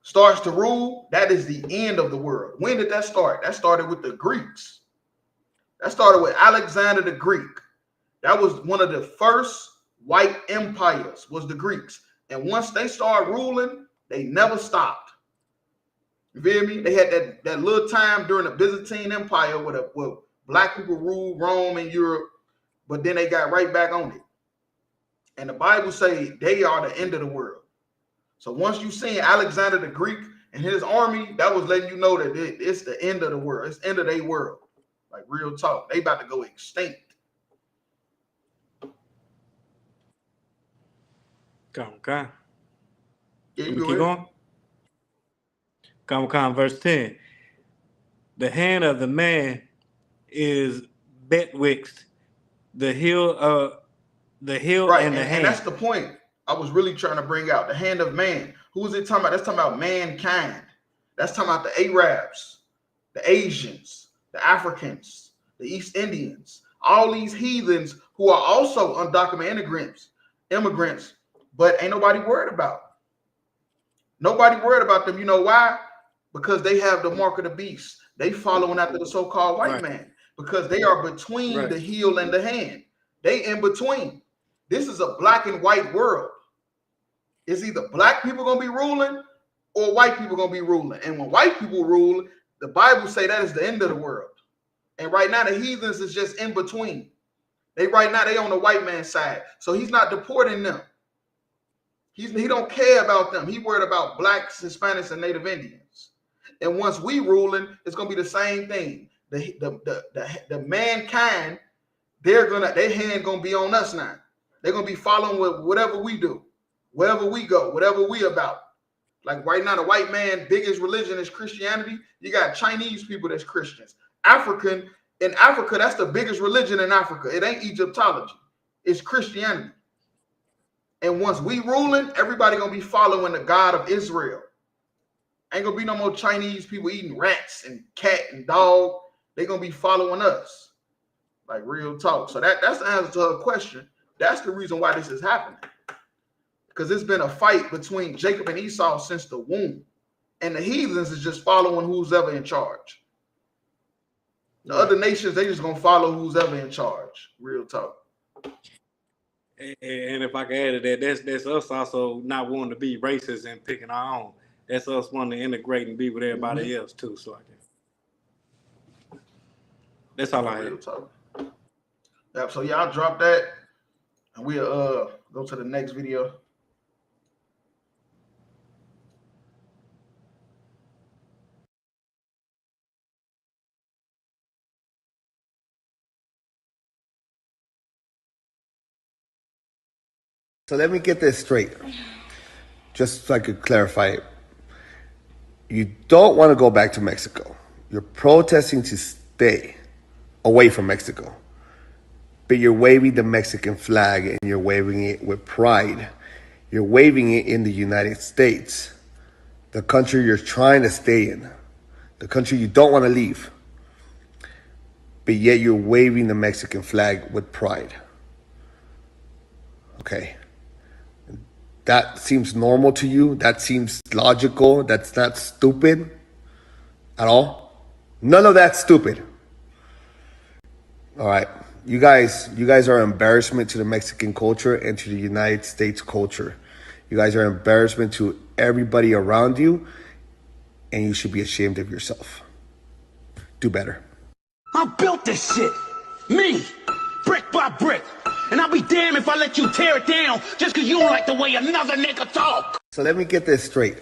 starts to rule, that is the end of the world. When did that start? That started with the Greeks. That started with Alexander the Greek. That was one of the first white empires, was the Greeks. And once they started ruling, they never stopped. You feel me? They had that little time during the Byzantine Empire where black people ruled Rome and Europe, but then they got right back on it. And the Bible say they are the end of the world. So once you see Alexander the Greek and his army, that was letting you know that it's the end of the world. It's the end of their world. Like real talk. They about to go extinct. Okay. Yeah, Keep going. Come, verse 10. The hand of the man is betwixt the heel right, and the hand. And that's the point I was really trying to bring out. The hand of man. Who is it talking about? That's talking about mankind. That's talking about the Arabs, the Asians, the Africans, the East Indians, all these heathens who are also undocumented immigrants, but ain't nobody worried about. Nobody worried about them. You know why? Because they have the mark of the beast. They following after the so-called white man because they are between the heel and the hand. They in between. This is a black and white world. It's either black people going to be ruling or white people going to be ruling. And when white people rule, the Bible say that is the end of the world. And right now the heathens is just in between. They on the white man's side. So he's not deporting them. He don't care about them. He worried about blacks, Hispanics, and Native Indians. And once we ruling, it's gonna be the same thing. The mankind, their hand gonna be on us now. They're gonna be following with whatever we do, wherever we go, whatever we about. Like right now, the white man biggest religion is Christianity. You got Chinese people that's Christians. In Africa, that's the biggest religion in Africa. It ain't Egyptology. It's Christianity. And once we ruling, everybody gonna be following the God of Israel. Ain't gonna be no more Chinese people eating rats and cat and dog. They gonna be following us. Like real talk. So that's the answer to her question. That's the reason why this is happening. Because it's been a fight between Jacob and Esau since the womb. And the heathens is just following who's ever in charge. The other nations, they just gonna follow who's ever in charge. Real talk. And if I can add to that, that's us also not wanting to be racist and picking our own. That's us wanting to integrate and be with everybody else too. So that's all I have. Yep. So y'all drop that, and we'll go to the next video. So let me get this straight, just so I could clarify it. You don't want to go back to Mexico. You're protesting to stay away from Mexico, but you're waving the Mexican flag and you're waving it with pride. You're waving it in the United States, the country you're trying to stay in, the country you don't want to leave. But yet you're waving the Mexican flag with pride. Okay. That seems normal to you? That seems logical? That's not stupid at all? None of that's stupid. All right. You guys are an embarrassment to the Mexican culture and to the United States culture. You guys are an embarrassment to everybody around you, and you should be ashamed of yourself. Do better. I built this shit. Me. Brick by brick. And I'll be damned if I let you tear it down just because you don't like the way another nigga talk. So let me get this straight,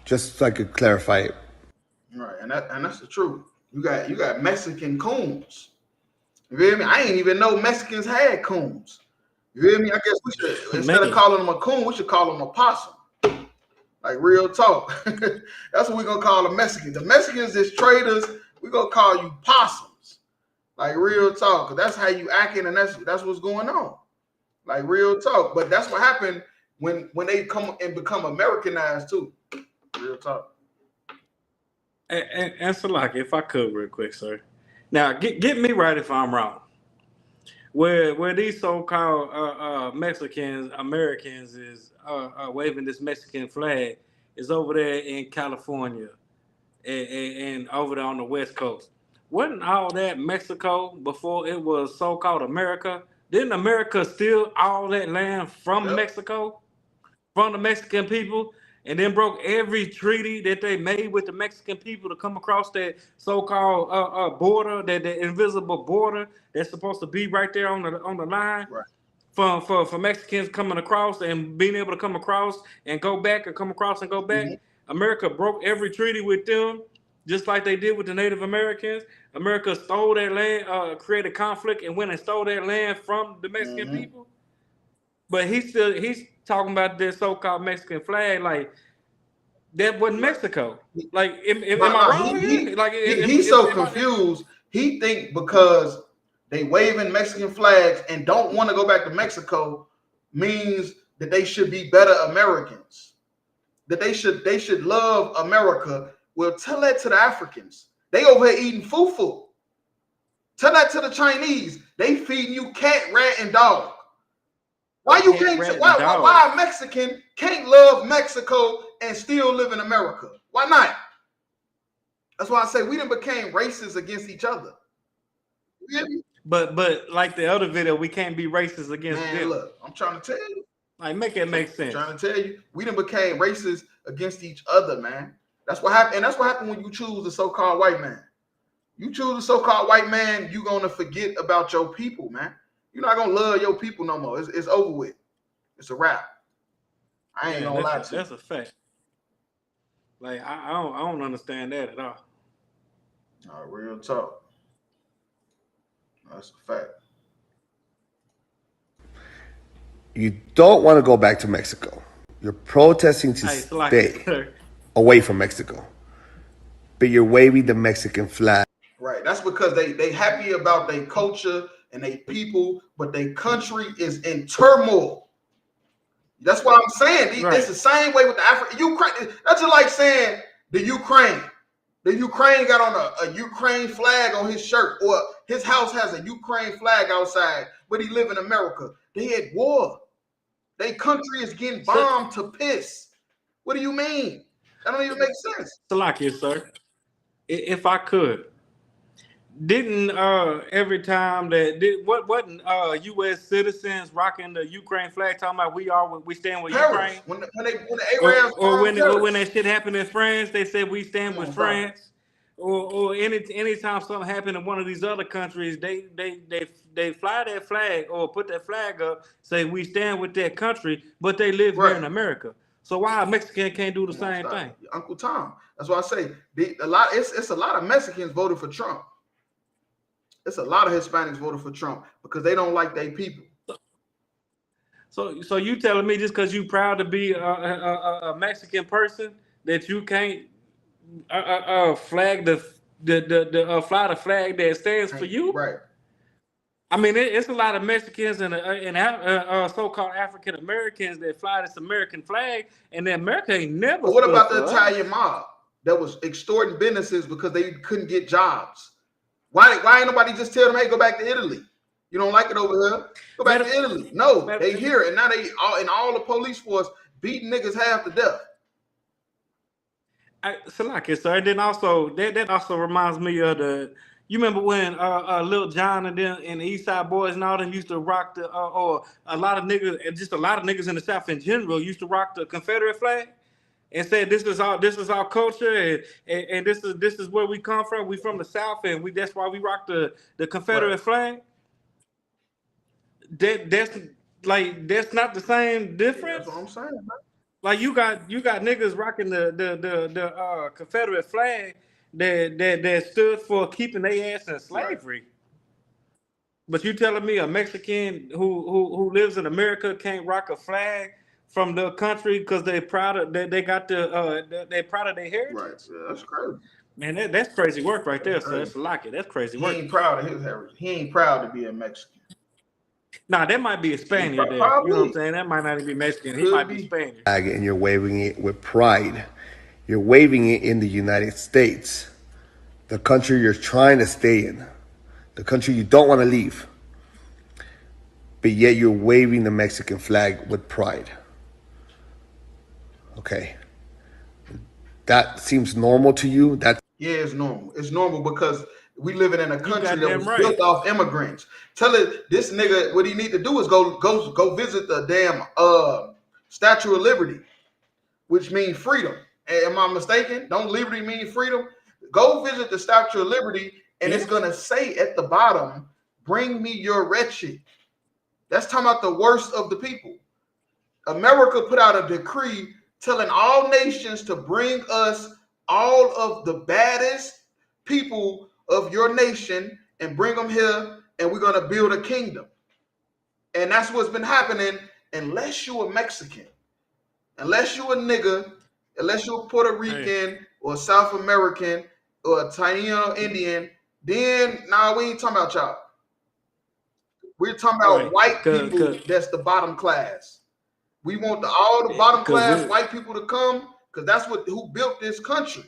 just so I could clarify it. Right, and that's the truth. You got Mexican coons. You feel me? I ain't even know Mexicans had coons. You feel me? I guess we should, instead of calling them a coon, we should call them a possum. Like real talk. That's what we're gonna call the Mexicans. The Mexicans is traders. We're gonna call you possums. Like real talk. Cause that's how you acting, and that's what's going on. Like real talk. But that's what happened when they come and become Americanized too. Real talk. And Salaki, if I could real quick, sir. Now get me right if I'm wrong. Where these so-called Mexicans, Americans is waving this Mexican flag is over there in California and over there on the West Coast. Wasn't all that Mexico before it was so-called America? Didn't America steal all that land from Mexico, from the Mexican people, and then broke every treaty that they made with the Mexican people to come across that so-called border, that invisible border that's supposed to be right there on the line, right, for Mexicans coming across and being able to come across and go back and come across and go back. Mm-hmm. America broke every treaty with them, just like they did with the Native Americans. America stole their land, created conflict, and went and stole their land from the Mexican people. But he's talking about this so-called Mexican flag, like that wasn't Mexico. Like, am I wrong here? He's so confused. He think because they waving Mexican flags and don't want to go back to Mexico means that they should be better Americans. That they should love America. Well, tell that to the Africans. They over here eating fufu. Tell that to the Chinese. They feeding you cat, rat, and dog. Why you can't? Why a Mexican can't love Mexico and still live in America? Why not? That's why I say we done became racist against each other. You hear me? But like the other video, we can't be racist against them. Look, I'm trying to tell you. Like, make it make sense. I'm trying to tell you, we done became racist against each other, man. That's what happened, and that's what happened when you choose the so-called white man. You choose the so-called white man, you're gonna forget about your people, man. You're not gonna love your people no more. It's over with. It's a wrap. I ain't gonna lie to you. That's a fact. Like I don't understand that at all. Real talk. That's a fact. You don't want to go back to Mexico. You're protesting to stay away from Mexico. But you're waving the Mexican flag. Right. That's because they happy about their culture and their people, but their country is in turmoil. That's what I'm saying. Right. It's the same way with the Ukraine. That's just like saying the Ukraine. The Ukraine got on a Ukraine flag on his shirt, or his house has a Ukraine flag outside, but he live in America. They at war. Their country is getting bombed to piss. What do you mean? That don't even make sense. Salakia, sir. If I could. Didn't every time that wasn't U.S. citizens rocking the Ukraine flag talking about we stand with Paris. Ukraine? When the Arabs or when that shit happened in France, they said we stand with France. Or anytime something happened in one of these other countries, they fly that flag or put that flag up, say we stand with that country, but they live here in America. So why a Mexican can't do the same thing? Uncle Tom. That's why I say it's a lot of Mexicans voted for Trump. It's a lot of Hispanics voted for Trump because they don't like their people. So you telling me just because you proud to be a Mexican person that you can't flag fly the flag that stands for you? Right. I mean, it's a lot of Mexicans and so-called African Americans that fly this American flag, and then America ain't never. But what stood about for the us. Italian mob that was extorting businesses because they couldn't get jobs? Why ain't nobody just tell them, hey, go back to Italy? You don't like it over here? Go back to Italy. No, they here, and now they all the police force beating niggas half to death. Salaki, sir. And then also that also reminds me of the. You remember when Lil Jon and them and the East Side Boys and all them used to rock the or a lot of niggas and just a lot of niggas in the South in general used to rock the Confederate flag and said this is our culture and this is where we come from. We from the South and that's why we rock the Confederate flag. That's not the same difference. That's what I'm saying, man. Like you got niggas rocking the Confederate flag that stood for keeping their ass in slavery. Right. But you telling me a Mexican who lives in America can't rock a flag from the country because they proud of they got they proud of their heritage? Right. Yeah, that's crazy. Man, that's crazy work right there, sir. That's like it. That's crazy work. He ain't proud of his heritage. He ain't proud to be a Mexican. Nah, that might be a Spaniard there. Probably. You know what I'm saying? That might not even be Mexican. He might be Spaniard. And you're waving it with pride. You're waving it in the United States, the country you're trying to stay in, the country you don't want to leave. But yet you're waving the Mexican flag with pride. Okay. That seems normal to you? Yeah, it's normal. It's normal because we living in a country that was built off immigrants. Tell it this nigga what he need to do is go visit the damn Statue of Liberty, which means freedom. Am I mistaken? Don't liberty mean freedom? Go visit the Statue of Liberty, and it's gonna say at the bottom, "Bring me your wretched." That's talking about the worst of the people. America put out a decree telling all nations to bring us all of the baddest people of your nation and bring them here, and we're going to build a kingdom. And that's what's been happening unless you a Mexican, unless you a nigga, unless you a Puerto Rican or South American or a Taino Indian, then we ain't talking about y'all. We're talking about white people that's the bottom class. We want all the bottom class white people to come because that's who built this country.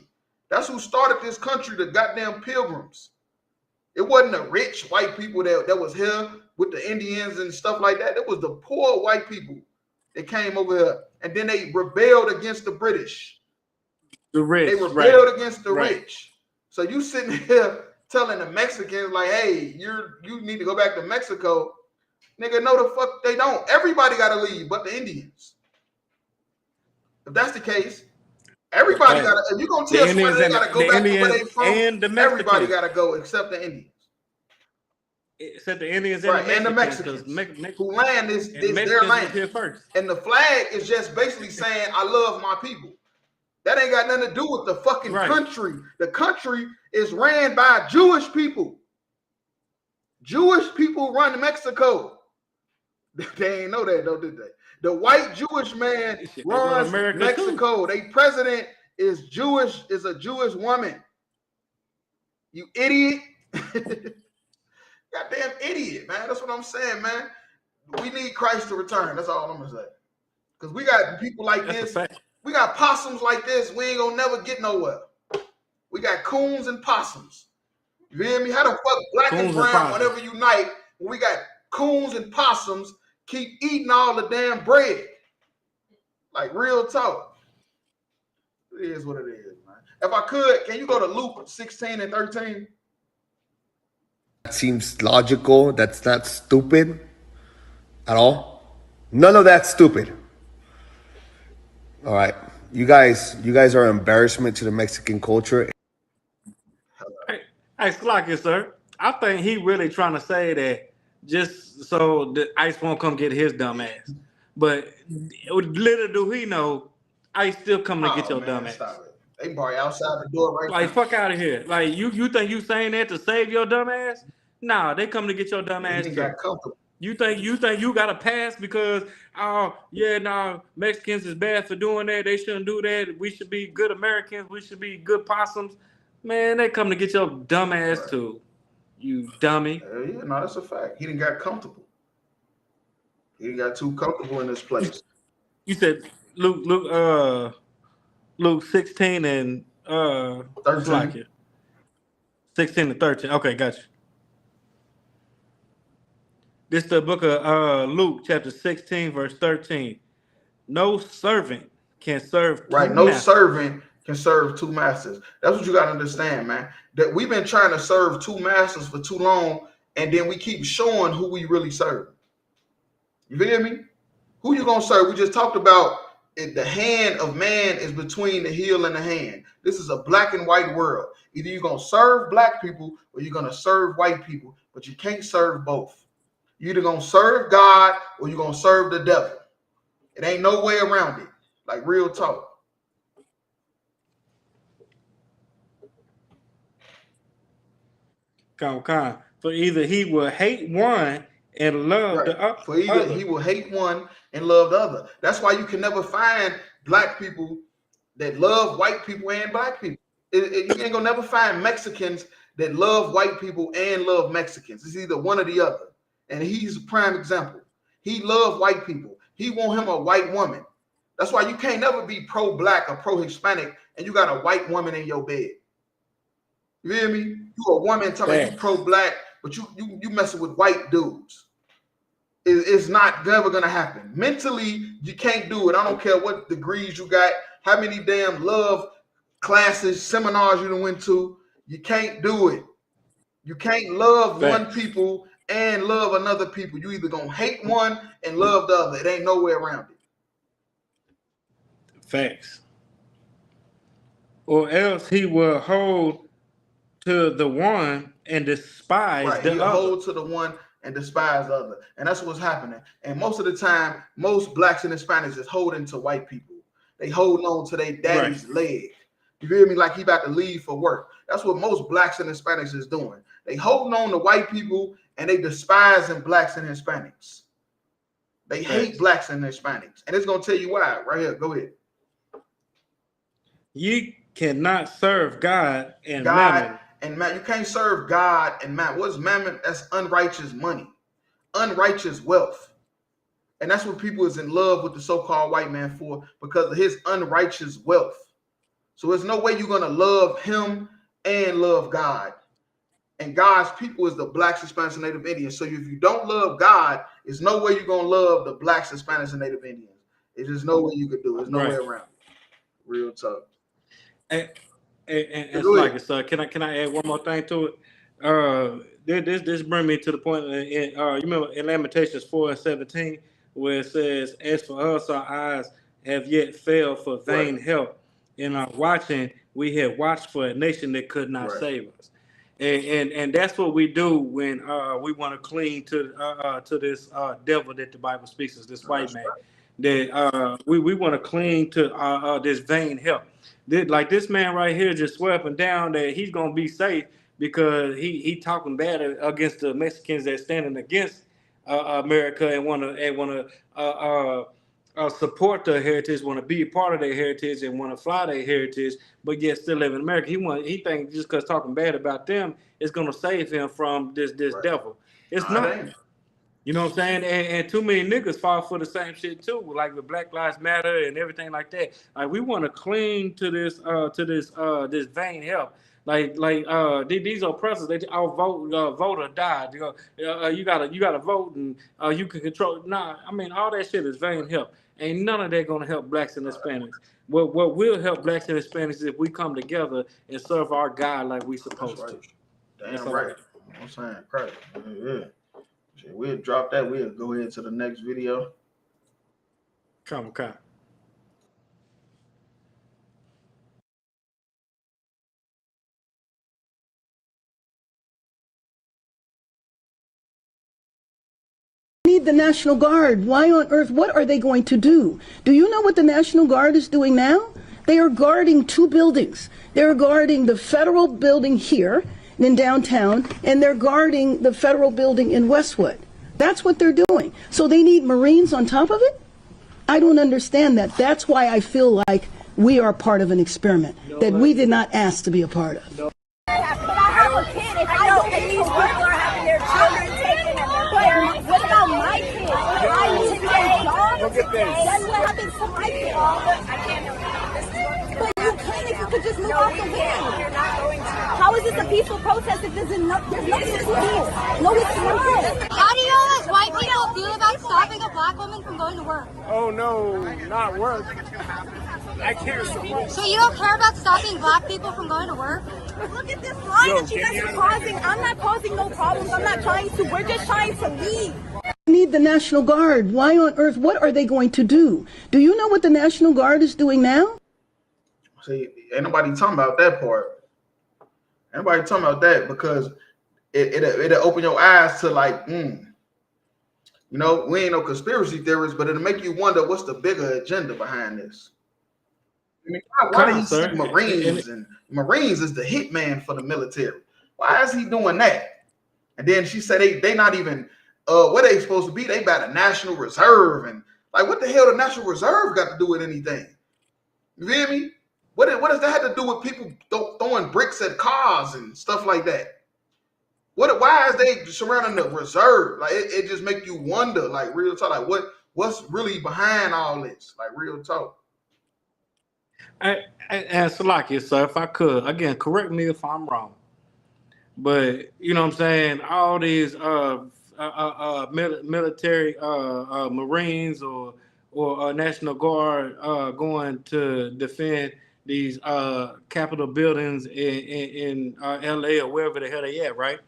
That's who started this country, the goddamn pilgrims. It wasn't the rich white people that was here with the Indians and stuff like that. It was the poor white people that came over here. And then they rebelled against the British. The rich. They rebelled against the rich. So you sitting here telling the Mexicans like, hey, you need to go back to Mexico. Nigga, no the fuck they don't. Everybody got to leave but the Indians. If that's the case, everybody got to, if you're going to tell somebody they got to go back to where they from, everybody got to go except the Indians. Except the Indians and the Mexicans who land is their land. Here first. And the flag is just basically saying, I love my people. That ain't got nothing to do with the fucking country. The country is ran by Jewish people. Jewish people run Mexico. They ain't know that though, did they? The white Jewish man runs Mexico. Their president is Jewish, is a Jewish woman. You idiot. Goddamn idiot, man. That's what I'm saying, man. We need Christ to return. That's all I'm gonna say. Because we got people like this. We got possums like this. We ain't gonna never get nowhere. We got coons and possums. You hear me? How the fuck black and brown whenever unite when we got coons and possums keep eating all the damn bread? Like real talk. It is what it is, man. If I could, can you go to Luke 16 and 13? That seems logical. That's not stupid at all. None of that's stupid. All right. You guys are an embarrassment to the Mexican culture. Hey, Slocky, sir. I think he really trying to say that just so the ICE won't come get his dumb ass. But little do he know, ICE still coming to get your dumb ass. Stop it. They probably outside the door right now. Like, fuck out of here. Like, you think you saying that to save your dumb ass? Nah, they coming to get your dumb ass. You think you got a pass because Mexicans is bad for doing that. They shouldn't do that. We should be good Americans. We should be good possums. Man, they come to get your dumb ass too. You dummy. Yeah, no, that's a fact. He didn't got comfortable. He didn't got too comfortable in this place. You said Luke 16 and 13. 16 and 13. Okay, gotcha. This is the book of Luke, chapter 16, verse 13. No servant can serve two Right, no masters. servant can serve two masters. That's what you got to understand, man. That we've been trying to serve two masters for too long, and then we keep showing who we really serve. You feel me? Who you gonna serve? We just talked about it, the hand of man is between the heel and the hand. This is a black and white world. Either you're gonna serve black people or you're gonna serve white people, but you can't serve both. You're either gonna serve God or you're gonna serve the devil. It ain't no way around it. Like real talk. Come. For either he will hate one and love the other. For either he will hate one and love the other. That's why you can never find black people that love white people and black people. You ain't gonna never find Mexicans that love white people and love Mexicans. It's either one or the other. And he's a prime example. He loved white people. He want him a white woman. That's why you can't never be pro-black or pro-Hispanic and you got a white woman in your bed. You hear me? You a woman telling you pro-black, but you messing with white dudes. It's not never gonna happen. Mentally, you can't do it. I don't care what degrees you got, how many damn love classes, seminars you done went to. You can't do it. You can't love one people and love another people. You either gonna hate one and love the other. It ain't no way around it. Facts. Or else he will hold to the one and despise the other. Hold to the one and despise the other. And that's what's happening. And most of the time, most blacks and Hispanics is holding to white people. They holding on to their daddy's leg. You feel me? Like he about to leave for work. That's what most blacks and Hispanics is doing. They holding on to white people and they despising blacks and Hispanics. They hate blacks and Hispanics. And it's going to tell you why. Right here. Go ahead. You cannot serve God and mammon. And man, you can't serve God and mammon. What's mammon? That's unrighteous money, unrighteous wealth. And that's what people is in love with the so-called white man for, because of his unrighteous wealth. So there's no way you're going to love him and love God. And God's people is the blacks, Hispanics, and Native Indians. So if you don't love God, there's no way you're going to love the blacks, Hispanics, and Native Indians. There's just no way you could do it. There's no way around it. Real tough. And like it, sir. Can I add one more thing to it? This brings me to the point. You remember in Lamentations 4:17, where it says, "As for us, our eyes have yet failed for vain help. In our watching, we have watched for a nation that could not save us." And that's what we do when we want to cling to this devil that the Bible speaks of, this white man. That we want to cling to this vain help. Like this man right here just swear up and down that he's gonna be safe because he talking bad against the Mexicans that standing against America and want to support their heritage, want to be a part of their heritage, and want to fly their heritage, but yet still live in America. He thinks just because talking bad about them is gonna save him from this devil. It's not. You know what I'm saying? And too many niggas fall for the same shit too, like with Black Lives Matter and everything like that. Like we want to cling to this vain help. Like these oppressors, they all vote or die. You gotta vote and you can control. Nah, I mean all that shit is vain help. Ain't none of that gonna help blacks and Hispanics. What will help blacks and Hispanics is if we come together and serve our God like we supposed to. Damn right. I'm saying crazy. Yeah. We'll drop that. We'll go ahead to the next video. Come. Need the National Guard. Why on earth? What are they going to do? Do you know what the National Guard is doing now? They are guarding two buildings. They're guarding the federal building here in downtown, and they're guarding the federal building in Westwood. That's what they're doing. So they need Marines on top of it? I don't understand that. That's why I feel like we are part of an experiment that we did not ask to be a part of. I have a kid. If I don't these people are having their children taken and their parents. What about my kids? I lose my job. Look at this. Then what happens to my kids? I can't help you. But you can if you could just move out the way. You're not going to. How is this a peaceful protest if there's nothing to do? No, it's not. How do y'all as white people feel about stopping a black woman from going to work? Oh no, not work. I care so much. So you don't care about stopping black people from going to work? Look at this line that you guys are causing. I'm not causing no problems. I'm not trying to. We're just trying to leave. Need the National Guard. Why on earth? What are they going to do? Do you know what the National Guard is doing now? See, ain't nobody talking about that part. Ain't nobody talking about that because it'll open your eyes to like, you know, we ain't no conspiracy theorists, but it'll make you wonder what's the bigger agenda behind this. I mean, why do you see Marines and Marines is the hitman for the military? Why is he doing that? And then she said they not even what they supposed to be. They about the National Reserve and like what the hell the National Reserve got to do with anything? You feel me? What does that have to do with people throwing bricks at cars and stuff like that? Why is they surrounding the reserve? Like it just make you wonder, like real talk, like what's really behind all this? Like real talk. And Salakia, so if I could, again, correct me if I'm wrong, but you know what I'm saying, all these military Marines or National Guard going to defend these Capitol buildings in LA or wherever the hell they at, right?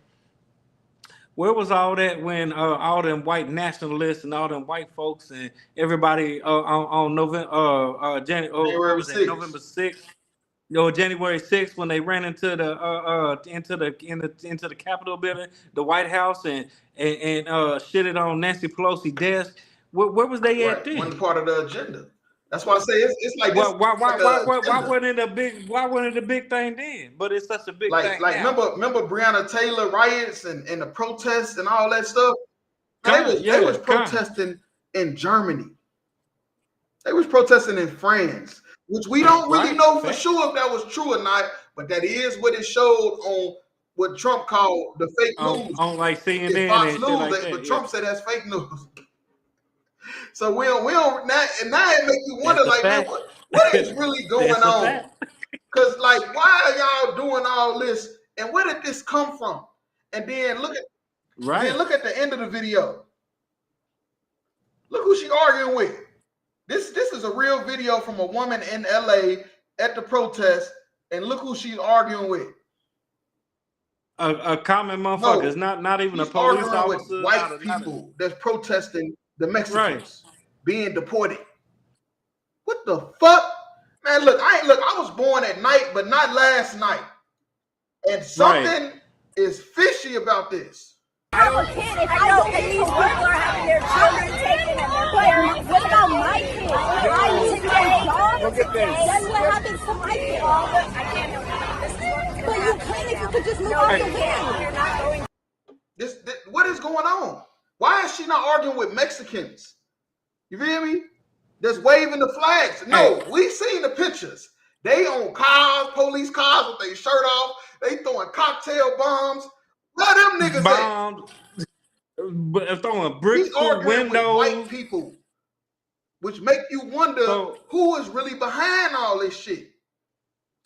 Where was all that when all them white nationalists and all them white folks and everybody on November January 6th, January 6th when they ran into the Capitol building, the White House, and shitted on Nancy Pelosi's desk? Where was they at then? One part of the agenda. That's why I say it's like why wasn't it a big thing then? But it's such a big thing. Like now. remember Breonna Taylor riots and the protests and all that stuff. They was protesting in Germany. They was protesting in France, which we don't really know for sure if that was true or not. But that is what it showed on what Trump called the fake news on like CNN Fox and News. shit like that, but Trump said that's fake news. So we don't now it makes you wonder like, man, what is really going on? Because like, why are y'all doing all this? And where did this come from? And then look at the end of the video. Look who she arguing with. This is a real video from a woman in LA at the protest, and look who she's arguing with. A common motherfucker. No, not even a police officer. With white people that's protesting the Mexicans being deported. What the fuck? Man, look, I was born at night, but not last night. And something is fishy about this. I have a kid. If I know that these people are having their children taken and their parents. What about my kids? I lose my job. Look at this. Then what happens to my kids? I can't help you. But you can if you could just move out the way. You're not going. This what is going on? Why is she not arguing with Mexicans? You feel me? That's waving the flags. No, we seen the pictures. They on cars, police cars with their shirt off. They throwing cocktail bombs. Where them niggas at? Throwing bricks through windows. With white people, which make you wonder who is really behind all this shit.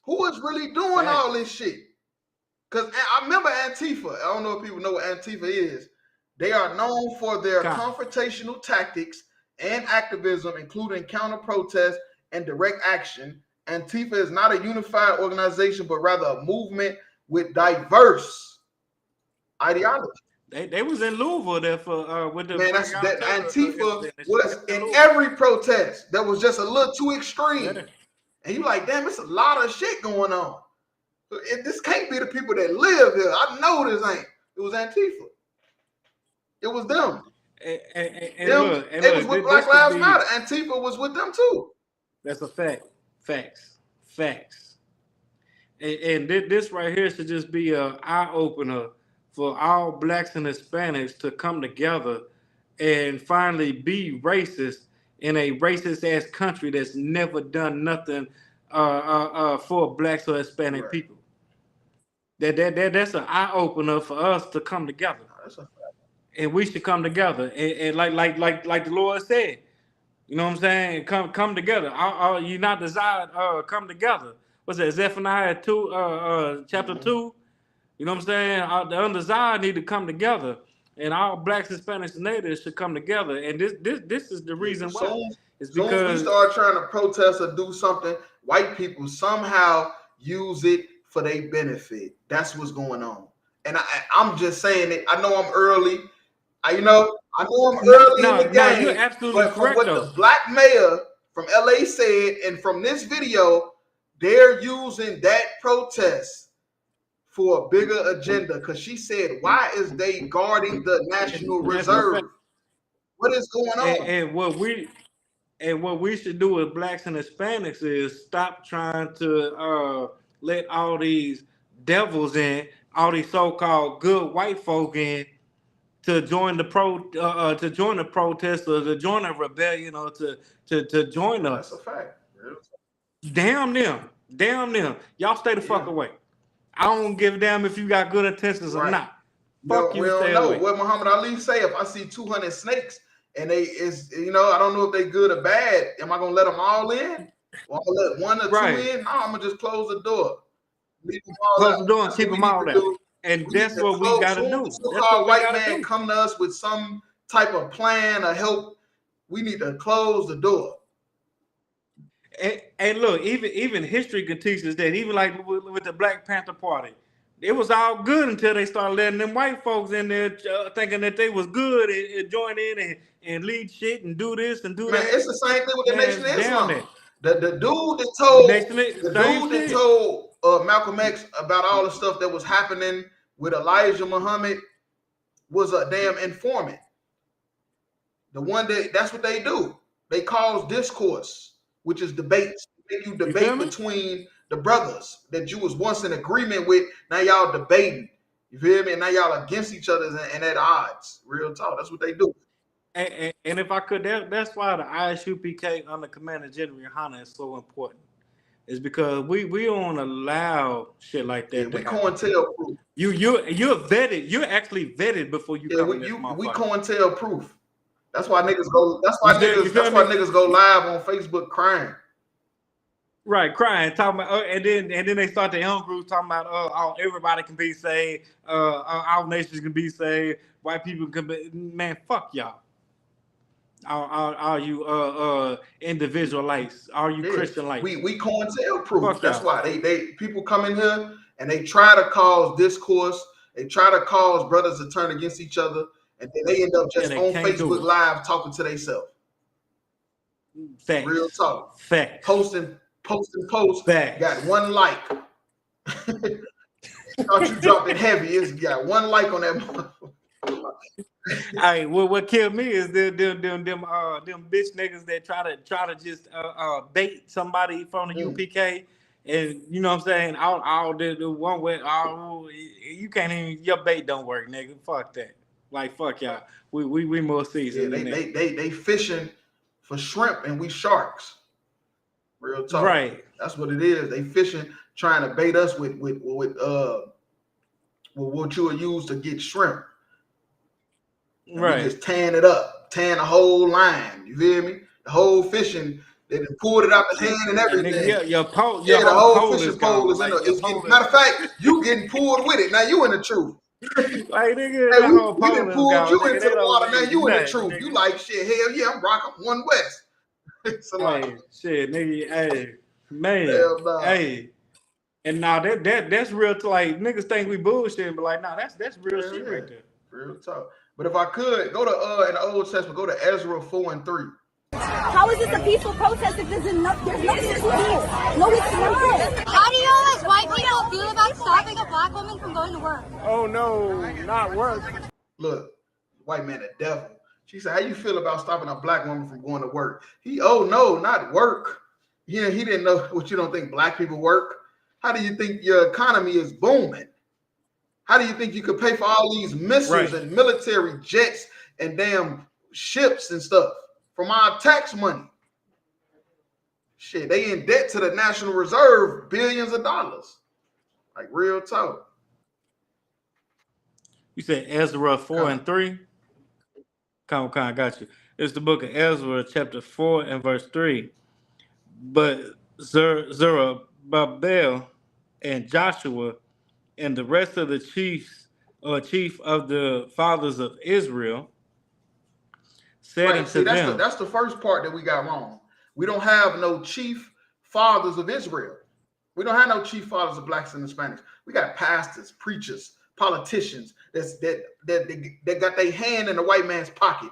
Who is really doing all this shit? Because I remember Antifa. I don't know if people know what Antifa is. They are known for their confrontational tactics and activism, including counter-protest and direct action. Antifa is not a unified organization, but rather a movement with diverse ideology. They was in Louisville there for with the that Antifa was in every protest that was just a little too extreme. And you like, damn, it's a lot of shit going on. This can't be the people that live here. I know this ain't. It was Antifa. It was them. They was with Black Lives Matter. Antifa was with them too. That's a fact. Facts. And this right here should just be an eye opener for all blacks and Hispanics to come together and finally be racist in a racist ass country that's never done nothing for blacks or Hispanic people. That's an eye opener for us to come together, and we should come together. And like the Lord said, you know what I'm saying? Come together. You not desired. Come together. What's that? Zephaniah 2, chapter 2. You know what I'm saying? The undesired need to come together, and all blacks, Hispanics, and natives should come together. And this is the reason why. It's Soon as we because start trying to protest or do something, white people somehow use it for their benefit. That's what's going on. And I'm just saying it. I know I'm early. I know I'm early in the game. You're absolutely but from correct, what though. the black mayor from LA said, and from this video, they're using that protest for a bigger agenda. Because she said, why is they guarding the National Reserve? What is going on? And what we should do as blacks and Hispanics is stop trying to let all these devils in, all these so-called good white folk in, to join the protest or to join a rebellion or to join us. That's a fact. Damn them. Y'all stay the fuck away. I don't give a damn if you got good intentions or not. Fuck you, we don't stay know away. what Muhammad Ali say. If I see 200 snakes and I don't know if they good or bad. Am I gonna let them all in? Or I'm gonna let one or two in? No, I'm gonna just close the door. Leave them all Close out. the door and That's keep what them we all need to out. do. And that's what we gotta do. So-called white man come to us with some type of plan or help. We need to close the door. And look, even history can teach us that. Even like with the Black Panther Party, it was all good until they started letting them white folks in there thinking that they was good and join in and lead shit and do this and do that. It's the same thing with the Nation of Islam. It. The dude that told Malcolm X about all the stuff that was happening with Elijah Muhammad was a damn informant. The one that's what they do. They cause discourse, which is debates. They make you debate between the brothers that you was once in agreement with. Now y'all debating. You feel me? And now y'all against each other and at odds. Real talk. That's what they do. And if I could, that's why the ISUPK under Commander General Yohana is so important. It's because we don't allow shit like that. We COINTELPROOF. You're vetted. You're actually vetted before you come in this motherfucker. We COINTELPROOF. That's why niggas go. That's why niggas go live on Facebook crying. Right, crying, talking about, and then they start their own groups talking about, everybody can be saved, all nations can be saved, white people can be. Man, fuck y'all. Are you individualites? Are you Christian-like? We COINTELPROOF. That's why they people come in here and they try to cause discourse. They try to cause brothers to turn against each other, and then they end up just on Facebook Live talking to themselves. Real talk. Fact. Posting posts. Fact. Got one like. Thought you dropped it heavy. It's got one like on that. Hey, what killed me is them bitch niggas that try to just bait somebody from the UPK, and you know what I'm saying, all the one way, you can't even, your bait don't work, nigga. Fuck that. Like, fuck y'all. We more seasoned. They fishing for shrimp and we sharks. Real talk. Right. That's what it is. They fishing, trying to bait us with what you will use to get shrimp. And right. We just tan it up, tan the whole line. You feel me? The whole fishing, they pulled it out the hand and everything. The whole fishing pole is in the. Matter of fact, you getting pulled with it. Now you in the truth. Like, nigga, hey, we done pulled you into the water. Now you in the truth. Nigga. You like shit. Hell yeah, I'm rocking One West. So like, shit, nigga. Hey, man. Hey. And now that's real. Like, niggas think we bullshitting, but like, nah, that's real shit right there. Real talk. But if I could go to in the Old Testament, go to Ezra 4:3. How is this a peaceful protest if there's nothing to do? No, it's not. How do you as white people feel about stopping a black woman from going to work? Oh no, not work. Look, white man, the devil. She said, "How you feel about stopping a black woman from going to work?" Oh no, not work. Yeah, he didn't know what you don't think black people work. How do you think your economy is booming? How do you think you could pay for all these missiles and military jets and damn ships and stuff from our tax money? Shit, they in debt to the National Reserve, billions of dollars. Like, real talk. You said Ezra 4 and Con. 3? Con, got you. It's the book of Ezra, chapter 4 and verse 3. But Zerubbabel and Joshua and the rest of the chiefs or chief of the fathers of Israel said Right. unto See, them, that's the first part that we got wrong. We don't have no chief fathers of Israel. We don't have no chief fathers of blacks and Hispanics. We got pastors, preachers, politicians that got their hand in the white man's pocket.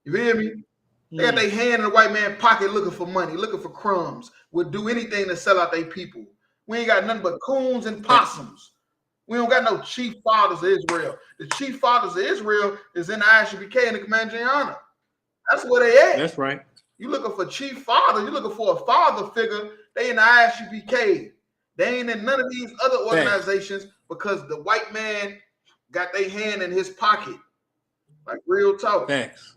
You feel me? They got their hand in the white man's pocket looking for money, looking for crumbs, would do anything to sell out their people. We ain't got nothing but coons and possums. We don't got no chief fathers of Israel. The chief fathers of Israel is in the ISUPK and the Command Jayana. That's where they at. That's right. You looking for chief father, you looking for a father figure, they in the ISUPK. They ain't in none of these other organizations because the white man got their hand in his pocket. Like real talk. Facts.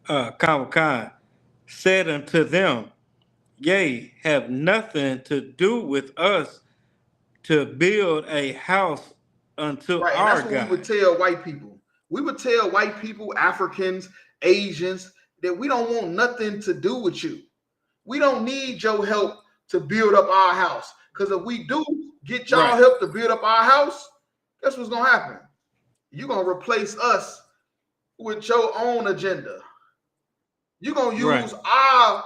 Khan said unto them, Yea, have nothing to do with us to build a house unto Right, and our that's what God. we would tell white people. We would tell white people, Africans, Asians, that we don't want nothing to do with you. We don't need your help to build up our house. Because if we do get y'all help to build up our house, guess what's going to happen? You're going to replace us with your own agenda. You're going to use our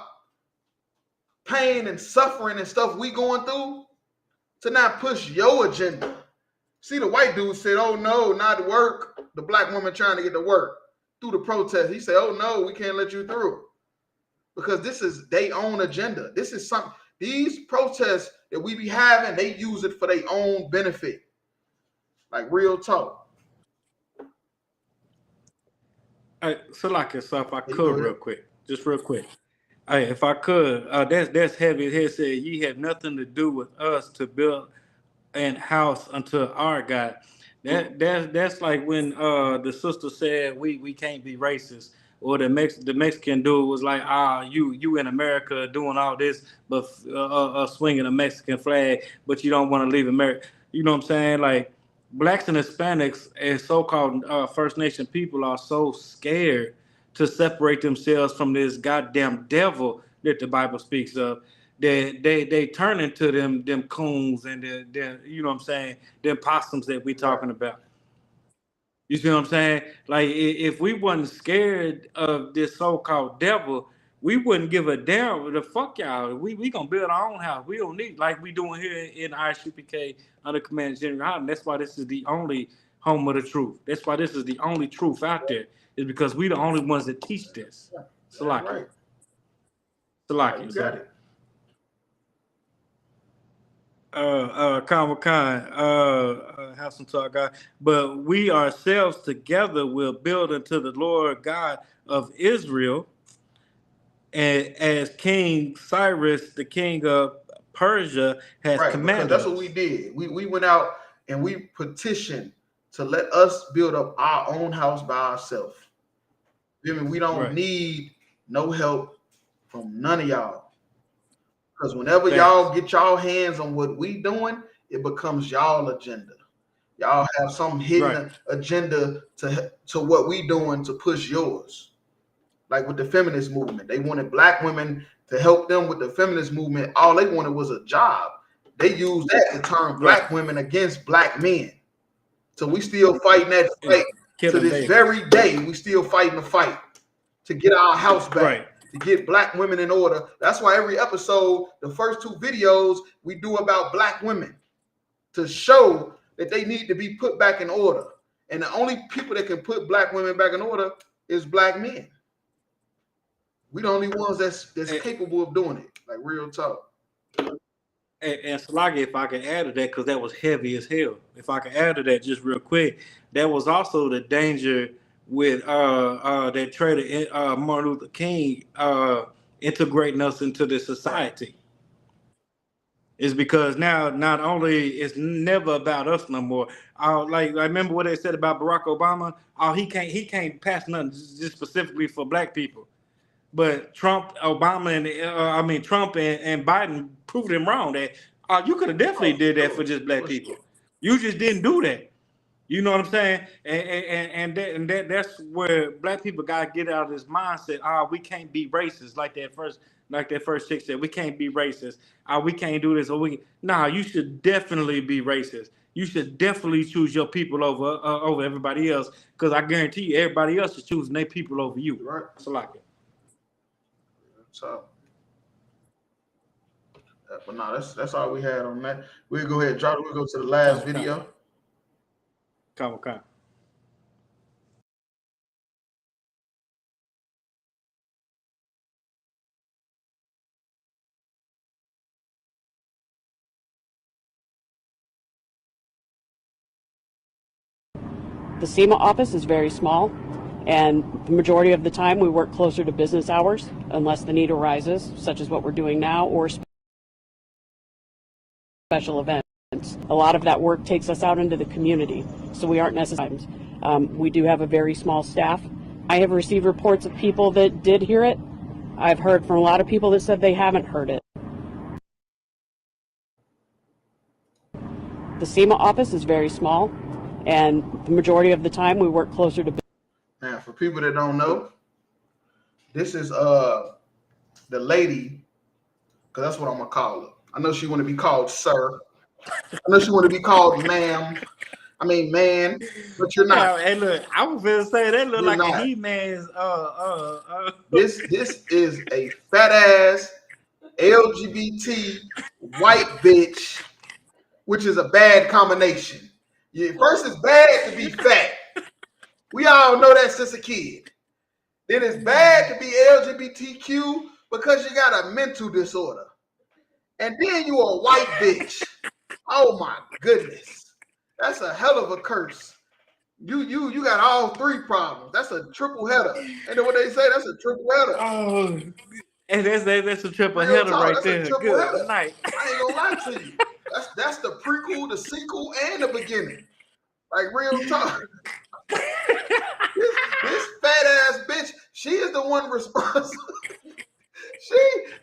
pain and suffering and stuff we going through to not push your agenda. See, the white dude said, oh no, not to work. The black woman trying to get to work through the protest. He said, oh no, we can't let you through. Because this is their own agenda. This is something, these protests that we be having, they use it for their own benefit. Like real talk. So like yourself, I could real quick. Hey, if I could, that's heavy. It said, ye have nothing to do with us to build an house unto our God. That's like when the sister said we can't be racist, or the Mexican dude was like, you in America doing all this, but swinging a Mexican flag, but you don't want to leave America. You know what I'm saying? Like blacks and Hispanics and so-called First Nation people are so scared to separate themselves from this goddamn devil that the Bible speaks of. They turn into them coons and the you know what I'm saying, them possums that we talking about. You see what I'm saying? Like if we wasn't scared of this so-called devil, we wouldn't give a damn. The fuck y'all. We gonna build our own house. We don't need like we doing here in ISUPK under Command General Holland. That's why this is the only home of the truth. That's why this is the only truth out there. Is because we the only ones that teach this. Salaki. Salaki. You got it. Have some talk, God. But we ourselves together will build unto the Lord God of Israel, and as King Cyrus, the king of Persia, has commanded. That's what we did. We went out and we petitioned to let us build up our own house by ourselves. We don't need no help from none of y'all. Because whenever y'all get y'all hands on what we doing, it becomes y'all agenda. Y'all have some hidden agenda to what we doing to push yours. Like with the feminist movement, they wanted black women to help them with the feminist movement. All they wanted was a job. They used that to turn black women against black men. So we still fighting that fight to this very day. We still fighting the fight to get our house back. To get black women in order. That's why every episode, the first 2 videos we do about black women to show that they need to be put back in order. And the only people that can put black women back in order is black men. We the only ones that's capable of doing it. Like real talk. And Salagi, if I can add to that, because that was heavy as hell. If I can add to that just real quick, that was also the danger with that traitor Martin Luther King integrating us into the society. Is because now not only it's never about us no more. Like I remember what they said about Barack Obama. He can't pass nothing just specifically for black people. But Trump and Biden proved him wrong that You could have definitely did that for just black people. You just didn't do that. You know what I'm saying? And that's where black people gotta get out of this mindset. We can't be racist like that first chick said. We can't be racist. We can't do this. You should definitely be racist. You should definitely choose your people over everybody else, because I guarantee you everybody else is choosing their people over you. Right. So like it. So, but no, that's all we had on that. We'll go ahead and drop it. We'll go to the last video. Come. The SEMA office is very small, and the majority of the time we work closer to business hours unless the need arises, such as what we're doing now, or special events. A lot of that work takes us out into the community, so we aren't necessarily. We do have a very small staff. I have received reports of people that did hear it. I've heard from a lot of people that said they haven't heard it. The SEMA office is very small, and the majority of the time we work closer to. Now, for people that don't know, this is the lady, because that's what I'm gonna call her. I know she want to be called sir. I know she want to be called ma'am. I mean man, but you're not. Hey, look, I was gonna say that look You're like not. a He-Man's. This is a fat ass LGBT white bitch, which is a bad combination. First, it's bad to be fat. We all know that since a kid. Then it's bad to be LGBTQ because you got a mental disorder. And then you a white bitch. Oh my goodness. That's a hell of a curse. You got all three problems. That's a triple header. And then what they say, that's a triple header. Oh, and that's a triple header right there. That's a triple Good header. night. I ain't gonna lie to you. That's the prequel, the sequel, and the beginning. Like real talk. This fat ass bitch, she is the one responsible.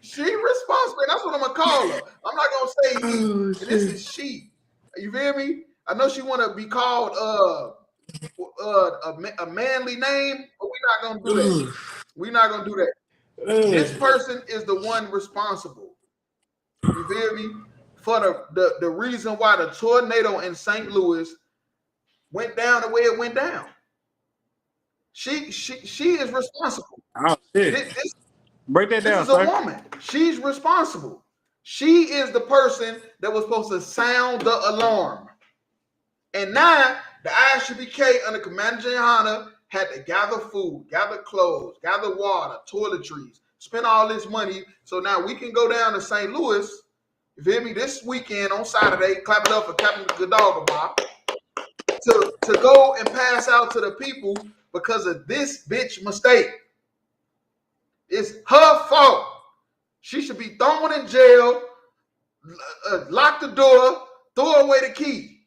she responsible. That's what I'm gonna call her. I'm not gonna say he. This is she. You feel me? I know she want to be called a manly name, but we're not gonna do that. We're not gonna do that. This person is the one responsible. You feel me? For the reason why the tornado in St. Louis went down the way it went down. She is responsible. Oh shit. Break that down, This is a woman. She's responsible. She is the person that was supposed to sound the alarm. And now the ISUBK under Commander Jayhana had to gather food, gather clothes, gather water, toiletries, spend all this money. So now we can go down to St. Louis, you feel me, this weekend on Saturday, clap it up for Captain Godogaba, to go and pass out to the people because of this bitch mistake. It's her fault. She should be thrown in jail, lock the door, throw away the key.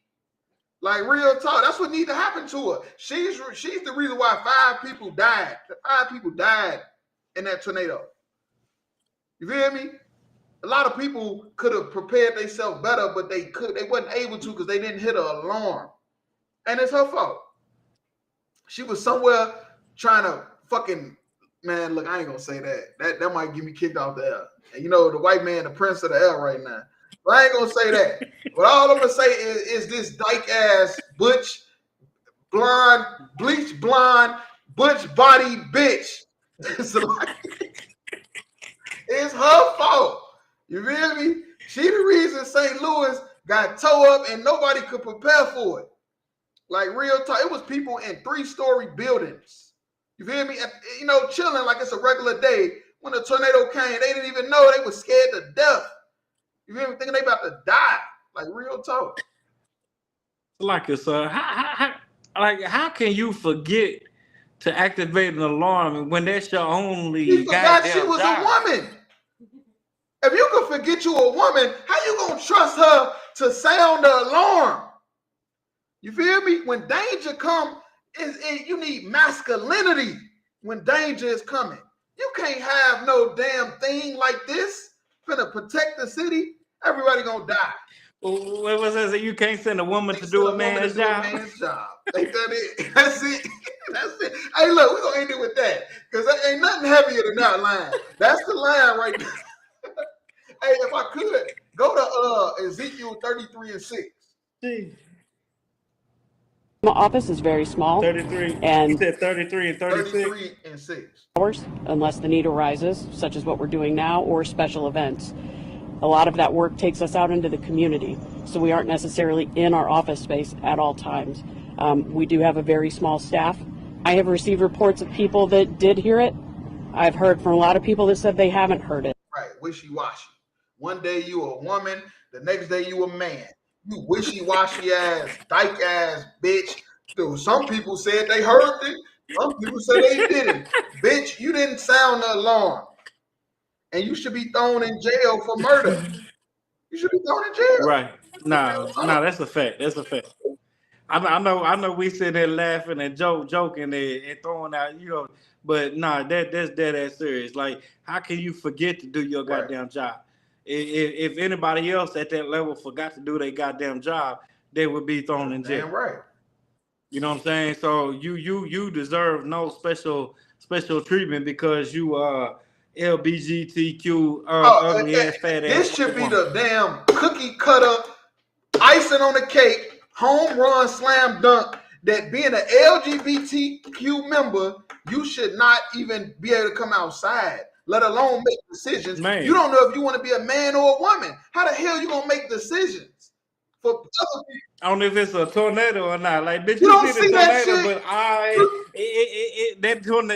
Like real talk. That's what needs to happen to her. She's the reason why 5 people died. 5 people died in that tornado. You feel me? A lot of people could have prepared themselves better, but they wasn't able to because they didn't hit an alarm. And it's her fault. She was somewhere trying to fucking, man, look, I ain't gonna say that. That might get me kicked off the air. And you know, the white man, the prince of the air right now. But I ain't gonna say that. But all I'm gonna say is this dyke ass, butch, blonde, bleach blonde, butch body bitch. It's her fault. You feel me? She the reason St. Louis got towed up and nobody could prepare for it. Like real talk, it was people in 3-story buildings. You feel me? You know, chilling like it's a regular day. When the tornado came, they didn't even know. They were scared to death. You feel me? Thinking they about to die. Like real talk. Like it's how can you forget to activate an alarm when that's your only? She forgot she was a woman. If you can forget you a woman, how you gonna trust her to sound the alarm? You feel me? When danger come, you need masculinity when danger is coming. You can't have no damn thing like this finna protect the city. Everybody gonna die. What was that? You can't send a woman to do a man's job. Ain't that it? That's it. That's it. Hey, look, we're gonna end it with that because there ain't nothing heavier than that line. That's the line right there. Hey, if I could go to Ezekiel 33:6. My office is very small. 33. And you said 33 and 36. 33 and 6. Hours, unless the need arises, such as what we're doing now, or special events. A lot of that work takes us out into the community, so we aren't necessarily in our office space at all times. We do have a very small staff. I have received reports of people that did hear it. I've heard from a lot of people that said they haven't heard it. Right, wishy-washy. One day you a woman, the next day you a man. You wishy-washy ass, dyke ass bitch. Dude, some people said they heard it. Some people said they didn't. Bitch, you didn't sound the alarm. And you should be thrown in jail for murder. You should be thrown in jail. Right. No, that's a fact. That's a fact. I know we sit there laughing and joking and throwing out, but that's dead ass serious. Like, how can you forget to do your goddamn job? If anybody else at that level forgot to do their goddamn job, they would be thrown in jail. Damn right. You know what I'm saying? So you deserve no special treatment because you LBGTQ ugly ass fat ass. This should be the damn cookie cutter, icing on the cake, home run slam dunk. That being an LGBTQ member, you should not even be able to come outside, let alone make decisions. Man. You don't know if you want to be a man or a woman. How the hell you gonna make decisions for other people? I don't know if it's a tornado or not. Like, bitch, you don't see the tornado, but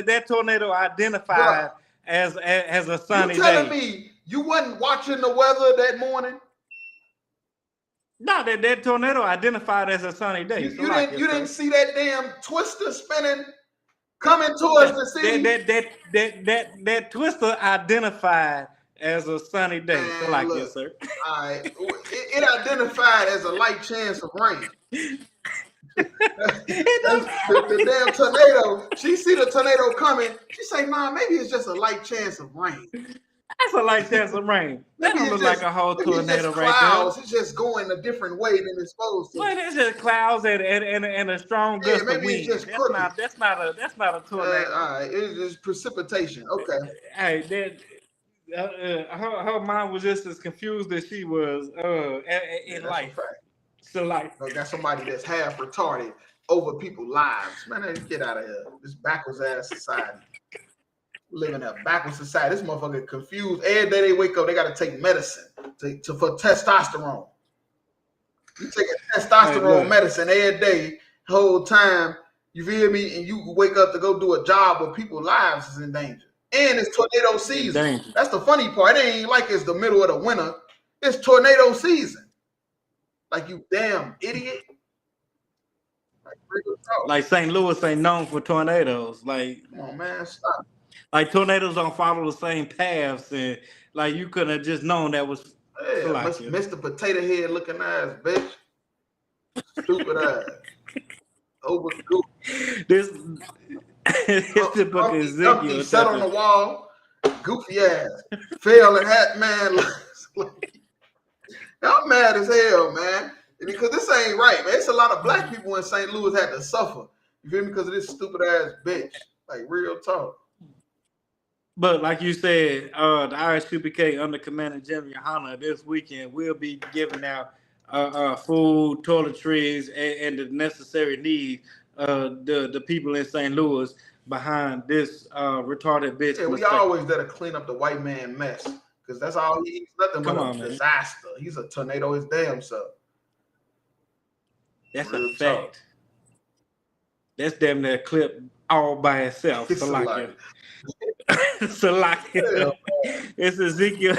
that tornado identified as a sunny day. You telling me you wasn't watching the weather that morning? No, that tornado identified as a sunny day. You didn't see that damn twister spinning coming towards the city? That twister identified as a sunny day. Man, so like look, this, sir. All right. It identified as a light chance of rain. the damn tornado. She see the tornado coming. She say, "Nah, maybe it's just a light chance of rain." That's a light chance of rain. That don't look like a whole tornado right clouds. there. It's just going a different way than it's supposed to. Well, it's just clouds and a strong gust of wind. That's not a tornado. All right, it's just precipitation. Okay. Hey, her mind was just as confused as she was in life. So like, got somebody that's half retarded over people's lives. Man, let's get out of here. This backwards ass society. Living in a backwards society. This motherfucker confused. Every day they wake up, they got to take medicine for testosterone. You take a testosterone medicine every day, whole time. You feel me? And you wake up to go do a job where people's lives is in danger. And it's tornado season. That's the funny part. It ain't like it's the middle of the winter. It's tornado season. Like, you damn idiot. Like St. Louis ain't known for tornadoes. Like, come on, man, stop. Like, tornadoes don't follow the same paths, and like, you couldn't have just known that was. Yeah, Mr. Potato Head looking ass, bitch. Stupid ass. Over This the book is Ezekiel. Sat on the wall, goofy ass. Fell and hat, man. I'm mad as hell, man. Because this ain't right, man. It's a lot of black people in St. Louis had to suffer. You feel me? Because of this stupid ass bitch. Like, real talk. But like you said, the RSUPK under Commander Jim Yohana this weekend will be giving out food, toiletries, and the necessary needs the people in St. Louis behind this retarded bitch. Yeah, we always gotta clean up the white man mess because that's all he eats. Nothing but a disaster. He's a tornado his damn self. That's a fact. That's damn near clip all by itself. So like it's Ezekiel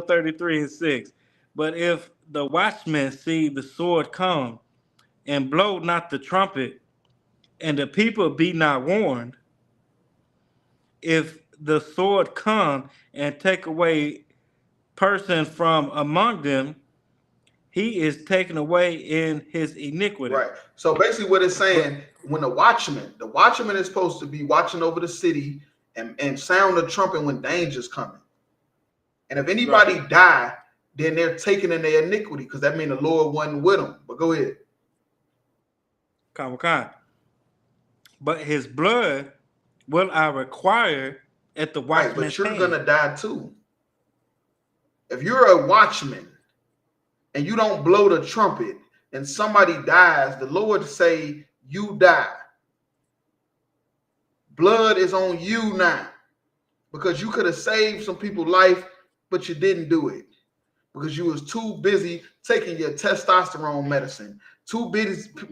33:6. But if the watchmen see the sword come and blow not the trumpet, and the people be not warned, if the sword come and take away person from among them, he is taken away in his iniquity. Right. So basically what it's saying, when the watchman is supposed to be watching over the city and sound the trumpet when danger's coming. And if anybody die, then they're taken in their iniquity because that means the Lord wasn't with them. But go ahead. But his blood will I require at the Right, watchman's but you're hand. gonna die too. If you're a watchman and you don't blow the trumpet and somebody dies, the Lord say you die. Blood is on you now because you could have saved some people's life, but you didn't do it because you was too busy taking your testosterone medicine, too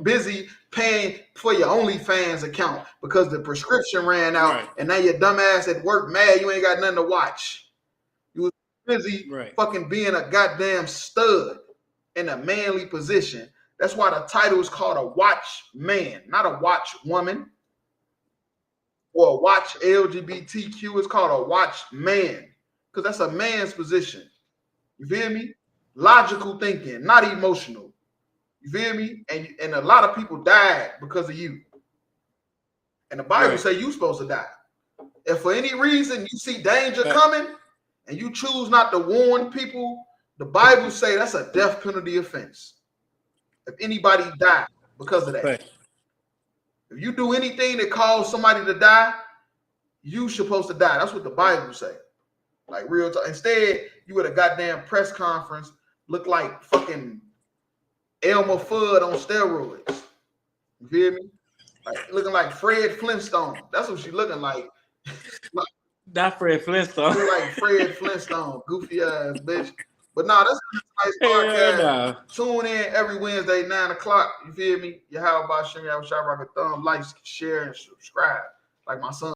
busy paying for your OnlyFans account because the prescription ran out, Right. and now your dumb ass at work mad you ain't got nothing to watch. You was busy fucking being a goddamn stud in a manly position. That's why the title is called a watch man, not a watch woman or a watch LGBTQ. It's called a watch man because that's a man's position. You feel me? Logical thinking, not emotional. You feel me? And a lot of people died because of you. And the Bible say you supposed to die. If for any reason you see danger coming and you choose not to warn people, the Bible say that's a death penalty offense. If anybody died because of that. If you do anything that cause somebody to die, you supposed to die. That's what the Bible say. Like real talk. Instead, you at a goddamn press conference look like fucking Elmer Fudd on steroids. You feel me? Like looking like Fred Flintstone. That's what she looking like. Not Fred Flintstone. Look like Fred Flintstone, goofy ass bitch. But nah, that's a nice podcast. Nah. Tune in every Wednesday, 9 o'clock. You feel me? You how about Shimmy? I wish I rock a thumb, like, share, and subscribe. Like my son.